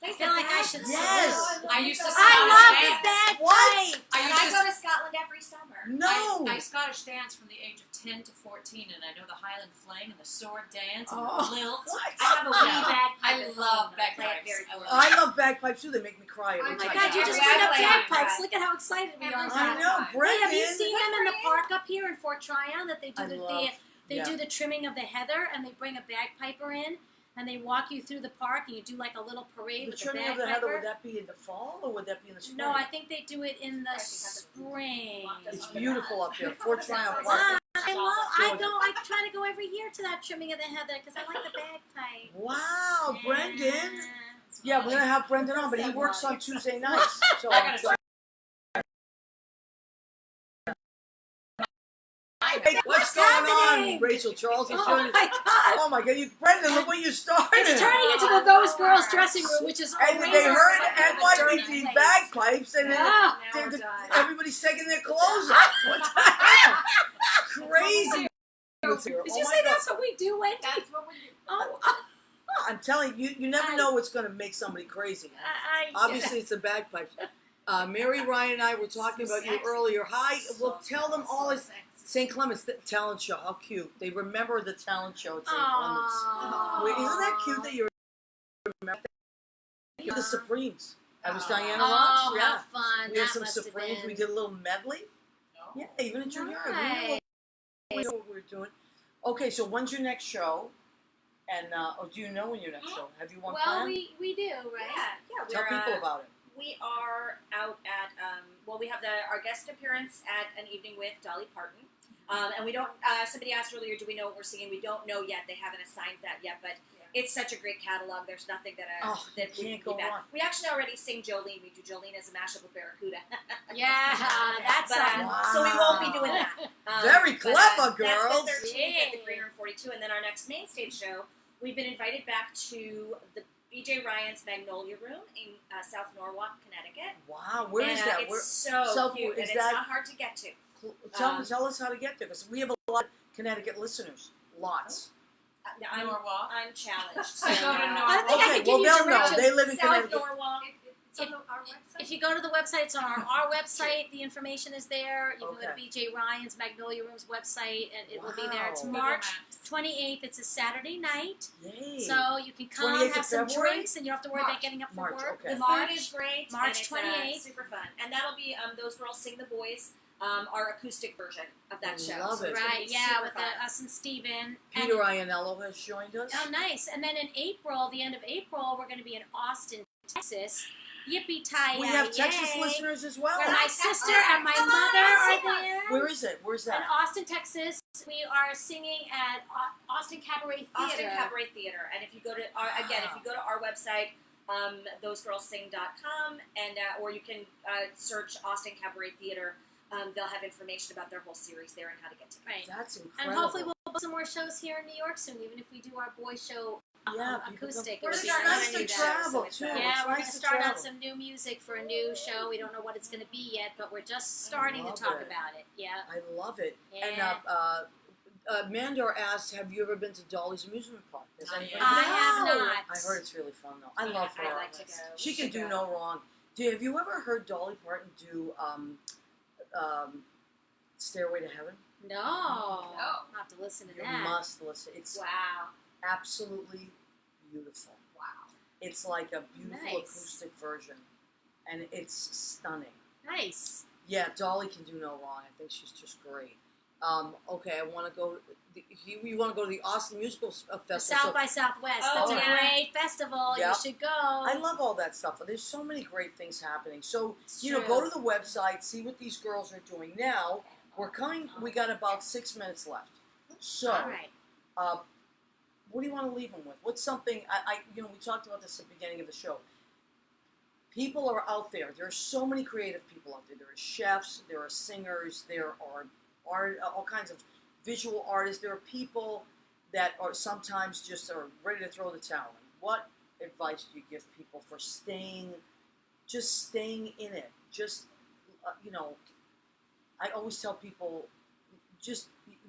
S2: I feel like I should.
S1: Yes.
S2: sing.
S4: I used to
S2: I love the
S4: Scottish dance.
S2: bagpipes.
S4: I
S3: and
S4: used
S3: I
S4: to
S3: go to Scotland every summer.
S1: No.
S4: I Scottish dance from the age of 10 to 14, and I know the Highland Fling and the sword dance and
S1: Oh.
S4: the lilt.
S3: I have a wee
S4: Yeah.
S3: bagpipe.
S4: I
S3: at
S4: love
S3: home, and I play it
S4: bagpipes.
S3: very
S4: I love
S3: well.
S1: I love bagpipes too. They make me cry every
S5: Oh
S2: Oh
S1: time.
S2: my God, you just
S3: Yeah.
S2: bring up
S3: Yeah.
S2: bagpipes. Look at how excited we are.
S1: I know,
S2: Hey,
S1: Brendan.
S2: have you seen them in the
S3: Good for
S2: park up here in Fort Tryon that they do
S1: I
S2: the
S1: love,
S2: they
S1: yeah.
S2: do the trimming of the heather and they bring a bagpiper in and they walk you through the park and you do like a little parade
S1: The
S2: with the
S1: trimming of
S2: bagpiper.
S1: the heather, would that be in the fall or would that be in the spring?
S2: No, I think they do it in the
S3: I think
S2: spring.
S1: It's beautiful up there. Fort Tryon
S2: Ah,
S1: Park.
S2: I try to go every year to that trimming of the heather because I like the bagpipe.
S1: Wow, Brendan.
S2: Yeah.
S1: Yeah, we're gonna have Brendan on, but he works on Tuesday nights. So
S4: I
S1: I'm
S4: gotta
S1: trying. Hey, what's going
S2: happening?
S1: on? Rachel Charles is
S2: Oh
S1: joining.
S2: my God!
S1: Oh my God, you, Brendan, look what you started.
S2: It's turning into the Those Girls dressing room, which is
S1: And
S2: always
S1: they
S2: a
S1: heard
S2: sign of a dirty
S1: NYPD
S2: place.
S1: bagpipes, and then
S2: Ah.
S3: Now we're done.
S1: everybody's taking their clothes off. What the hell? Crazy. good singer.
S2: Did
S1: Oh
S2: you
S1: my
S2: say
S1: God.
S2: that's what we do, Wendy?
S3: That's what we do.
S2: Oh,
S1: I'm telling you, you never know what's going to make somebody crazy. Obviously, it's the bagpipes. Mary, Ryan, and I were talking about you earlier. Hi, well, tell them all. It's St. Clement's the talent show. How cute! They remember the talent show at St. Clement's.
S2: Aw.
S1: Wait, isn't that cute that you remember? You're the Supremes. I was Diana
S2: Oh,
S1: Ross.
S2: how
S1: Yeah,
S2: fun!
S1: we had
S2: That
S1: some
S2: must have
S1: Supremes.
S2: been.
S1: We did a little medley.
S4: No.
S1: Yeah, even at junior high.
S2: Nice.
S1: We knew what we were doing. Okay, so when's your next show? And do you know when your next show? Have you one
S2: Well,
S1: planned?
S2: we do, right?
S3: Yeah.
S1: Tell
S3: We're,
S1: people about it.
S3: we are out at we have our guest appearance at an evening with Dolly Parton, and we don't. Somebody asked earlier, do we know what we're singing? We don't know yet. They haven't assigned that yet, but it's such a great catalog. There's nothing that
S1: you
S3: that
S1: can't
S3: would
S1: go
S3: be bad.
S1: wrong.
S3: We actually already sing Jolene. We do Jolene as a mashup with Barracuda.
S2: Yeah, that's
S3: But,
S2: something.
S3: so we won't be doing that.
S1: Very
S3: but,
S1: clever,
S3: That's
S1: girls.
S3: the 13th at the
S2: Yay.
S3: Green Room 42, and then our next main stage show, we've been invited back to the BJ Ryan's Magnolia Room in South Norwalk, Connecticut.
S1: Wow, where is
S3: And,
S1: that?
S3: It's
S1: Where,
S3: so cute,
S1: is
S3: and
S1: that-
S3: it's not hard to get to.
S1: tell us how to get there, because we have a lot of Connecticut listeners. Lots.
S3: I'm
S4: Norwalk.
S3: challenged. So,
S4: I go to
S2: I don't
S4: Norwalk.
S2: think I
S1: Okay,
S2: can give
S1: well,
S2: you
S1: they'll know.
S2: directions.
S1: They live in
S3: South
S1: Connecticut.
S3: Norwalk.
S5: It's on our website.
S2: If you go to the website, it's on our website. The information is there. You can go to
S1: Okay.
S2: BJ Ryan's Magnolia Room's website, and it will be there. It's
S1: Wow.
S2: March 28th. It's a Saturday night,
S1: Yay.
S2: so you can come
S1: 28th
S2: have
S1: of
S2: some
S1: February?
S2: drinks, and you don't have to worry about getting up for
S1: March,
S2: work.
S1: okay.
S3: The
S2: March.
S3: food is great.
S2: March
S3: and it's,
S2: 28th.
S3: super fun, and that'll be Those Girls Sing the Boys, our acoustic version of that show.
S1: Love
S3: So
S1: it.
S3: it's gonna
S2: Right,
S3: be
S2: yeah,
S3: super
S2: with
S3: fun.
S2: us and Steven.
S1: Peter
S2: And,
S1: Iannello has joined us.
S2: oh, nice. And then in April, the end of April, we're going to be in Austin, Texas. Yippee tie
S1: We have Texas listeners as well.
S2: Where my sister and my mother are there.
S1: Where is it? Where's
S2: In
S1: that?
S2: Austin, Texas, we are singing at Austin Cabaret Theater.
S3: Austin Cabaret Theater, and if you go to our website, thosegirlssing.com, and or you can search Austin Cabaret Theater. They'll have information about their whole series there and how to get to it.
S2: Right.
S1: That's
S2: And
S1: incredible.
S2: hopefully we'll book some more shows here in New York soon, even if we do our boy show
S1: Yeah, people
S2: acoustic.
S1: come-
S2: It would
S3: We're
S2: be
S3: starting
S2: nice
S3: on
S2: to
S3: a
S2: do
S3: new
S2: that.
S1: travel,
S3: it's,
S1: too.
S3: uh,
S2: Yeah,
S1: It's
S2: we're
S1: nice
S2: going to
S1: to
S2: start out
S1: travel.
S2: some new music for a new show. We don't know what it's going to be yet, but we're just starting to
S1: love
S2: talk
S1: it.
S2: about it. Yeah.
S1: I love it.
S2: Yeah.
S1: And Mandar asked, have you ever been to Dolly's amusement park? Has
S4: Not
S1: anybody
S4: yet.
S2: I
S1: been?
S2: have
S1: No.
S2: not.
S1: I heard it's really fun, though. I love her.
S3: I'd like to go.
S1: She
S3: We
S1: can
S3: should
S1: do
S3: go.
S1: no wrong. Have you ever heard Dolly Parton do Stairway to Heaven?
S2: No. I'll have to listen to
S1: You
S2: that.
S1: must listen. It's
S3: Wow.
S1: absolutely beautiful.
S3: Wow.
S1: It's like a beautiful
S2: Nice.
S1: acoustic version, and it's stunning.
S2: Nice.
S1: Yeah, Dolly can do no wrong. I think she's just great. Okay, I want to go. You want to go to the Austin Musical Festival?
S2: The South by Southwest.
S3: Oh,
S2: That's a
S3: yeah.
S2: great festival.
S1: Yep.
S2: You should go.
S1: I love all that stuff. There's so many great things happening. So
S2: It's
S1: go
S2: true.
S1: to the website, see what these girls are doing now. We're coming. We got about 6 minutes left. So,
S2: All right.
S1: what do you want to leave them with? What's something we talked about this at the beginning of the show. People are out there. There are so many creative people out there. There are chefs. There are singers. There are all kinds of visual artists. There are people that are sometimes just are ready to throw the towel in. What advice do you give people for staying in it? Just I always tell people,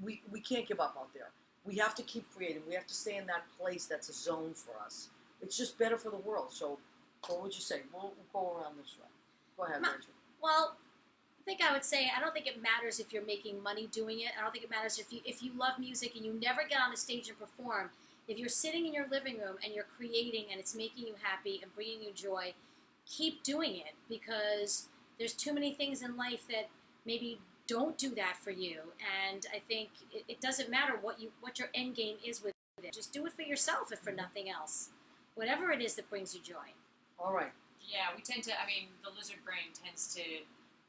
S1: we can't give up out there. We have to keep creating. We have to stay in that place that's a zone for us. It's just better for the world. So, what would you say? We'll go around this way. Go ahead, Rachel.
S2: Well, I think I would say I don't think it matters if you're making money doing it. I don't think it matters if you love music and you never get on a stage and perform. If you're sitting in your living room and you're creating and it's making you happy and bringing you joy, keep doing it, because there's too many things in life that maybe don't do that for you. And I think it doesn't matter what your end game is with it. Just do it for yourself, if for nothing else. Whatever it is that brings you joy.
S1: All right.
S4: Yeah, we tend to, the lizard brain tends to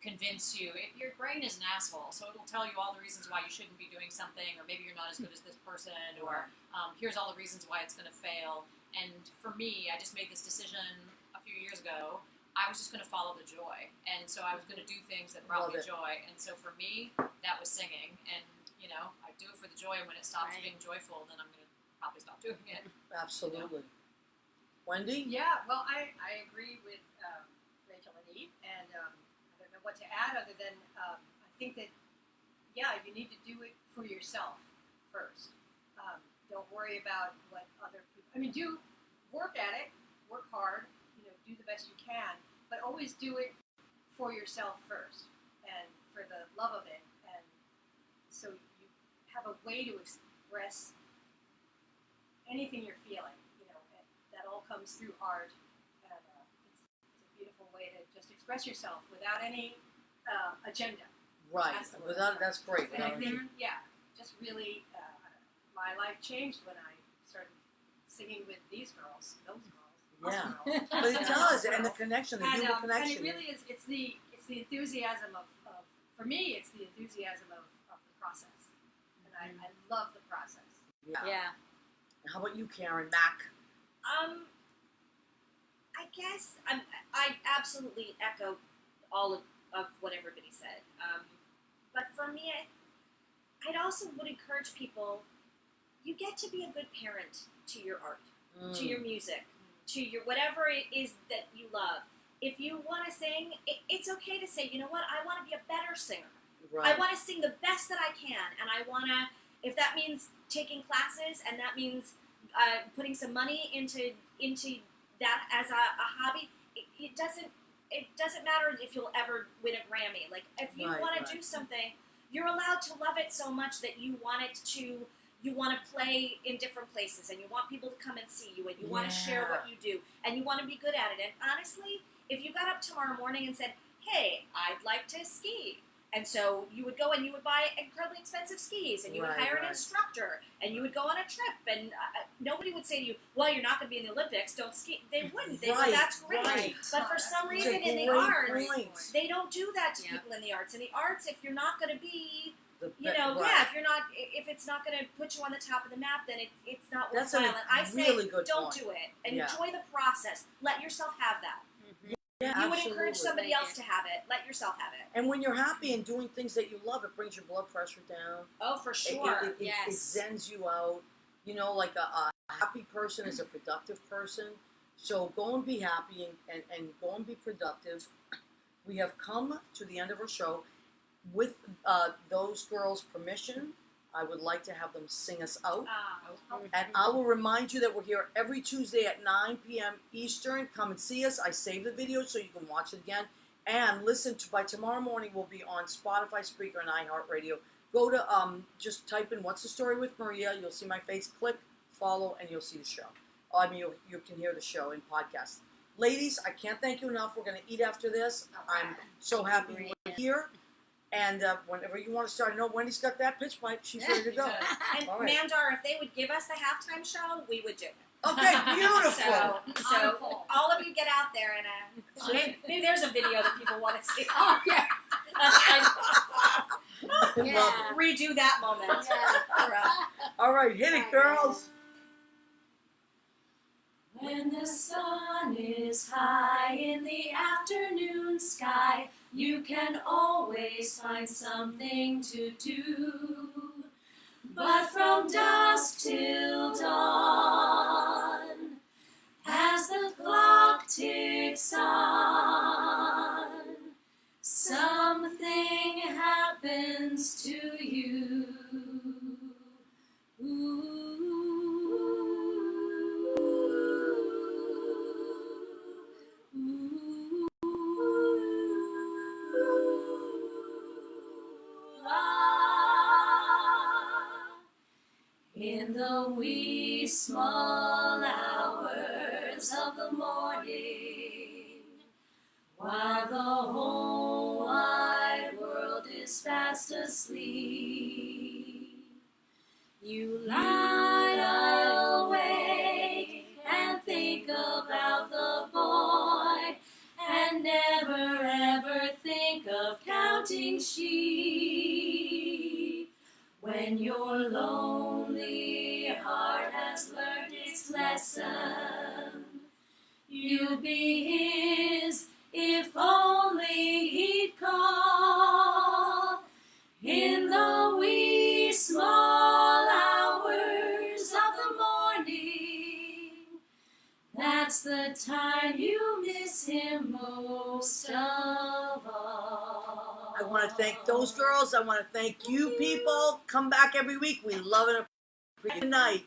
S4: convince you. Your brain is an asshole, so it'll tell you all the reasons why you shouldn't be doing something, or maybe you're not as good as this person, or here's all the reasons why it's going to fail. And for me, I just made this decision a few years ago. I was just going to follow the joy, and so I was going to do things that brought
S1: Love
S4: me
S1: it.
S4: joy. And so for me, that was singing, and I do it for the joy. And when it stops
S2: Right.
S4: being joyful, then I'm going to probably stop doing it.
S1: Absolutely. Wendy?
S5: Yeah, well, I agree with Rachel and Eve, and I don't know what to add other than I think that, yeah, you need to do it for yourself first. Don't worry about what other people. I mean, do work at it, work hard, do the best you can, but always do it for yourself first and for the love of it, and so you have a way to express anything you're feeling. And that all comes through art, and it's a beautiful way to just express yourself without any agenda.
S1: Right. That's great.
S5: And I think, just really, my life changed when I started singing with those girls.
S1: Yeah.
S5: Girls.
S1: But it does, and the connection, the human
S5: And
S1: connection.
S5: it really is. It's the enthusiasm of for me. It's the enthusiasm of the process, and I love the process.
S2: Yeah.
S1: How about you, Karen Mack?
S3: I guess I absolutely echo all of what everybody said. But for me, I'd also would encourage people, you get to be a good parent to your art, to your music, to your whatever it is that you love. If you want to sing, it's okay to say, you know what, I want to be a better singer.
S1: Right.
S3: I want to sing the best that I can, and I want to, if that means taking classes, and that means putting some money into that as a hobby, it doesn't matter if you'll ever win a Grammy. Like, if you want to do something, you're allowed to love it so much that you want to play in different places, and you want people to come and see you, and you want to share what you do, and you want to be good at it. And honestly, if you got up tomorrow morning and said, hey, I'd like to ski, and so you would go and you would buy incredibly expensive skis, and you would hire an instructor, and you would go on a trip, and nobody would say to you, well, you're not going to be in the Olympics, don't ski. They wouldn't. They go, that's great.
S1: Right.
S3: But for some
S1: It's
S3: reason
S1: a
S3: in the
S1: great
S3: arts,
S1: point.
S3: they don't do that to people in the arts. In the arts, if you're not going to be, if it's not going to put you on the top of the map, then it's not worthwhile. And I say,
S1: good
S3: don't
S1: point.
S3: do it. And enjoy the process. Let yourself have that.
S1: Yeah,
S3: You would encourage somebody else to have it. Let yourself have it.
S1: And when you're happy and doing things that you love, it brings your blood pressure down.
S3: Oh, for sure.
S1: It zens you out. Like a happy person is a productive person. So go and be happy and go and be productive. We have come to the end of our show. With those girls' permission, I would like to have them sing us out. And I will remind you that we're here every Tuesday at 9 p.m. Eastern. Come and see us. I save the video so you can watch it again. And listen by tomorrow morning, we'll be on Spotify, Spreaker, and iHeartRadio. Go to, just type in What's the Story with Maria. You'll see my face. Click, follow, and you'll see the show. You can hear the show in podcast. Ladies, I can't thank you enough. We're going to eat after this. I'm so happy you're here. And whenever you want to start, I know Wendy's got that pitch pipe. She's ready to go.
S3: And Mandar, if they would give us the halftime show, we would do it.
S1: Okay, beautiful.
S3: So all of you get out there and maybe there's a video that people want to see.
S2: Oh, yeah.
S3: Redo that moment.
S1: All right, hit it, girls.
S6: When the sun is high in the afternoon sky, you can always find something to do. But from dusk till dawn, as the clock ticks on, something happens to you. In the wee small hours of the morning, while the whole wide world is fast asleep, you lie awake and think about the boy, and never ever think of counting sheep. When your lonely heart has learned its lesson, you'd be his if only he'd call. In the wee small hours of the morning, that's the time you miss him most of all.
S1: I want to thank those girls. I want to thank you people. Come back every week. We love it. Good night.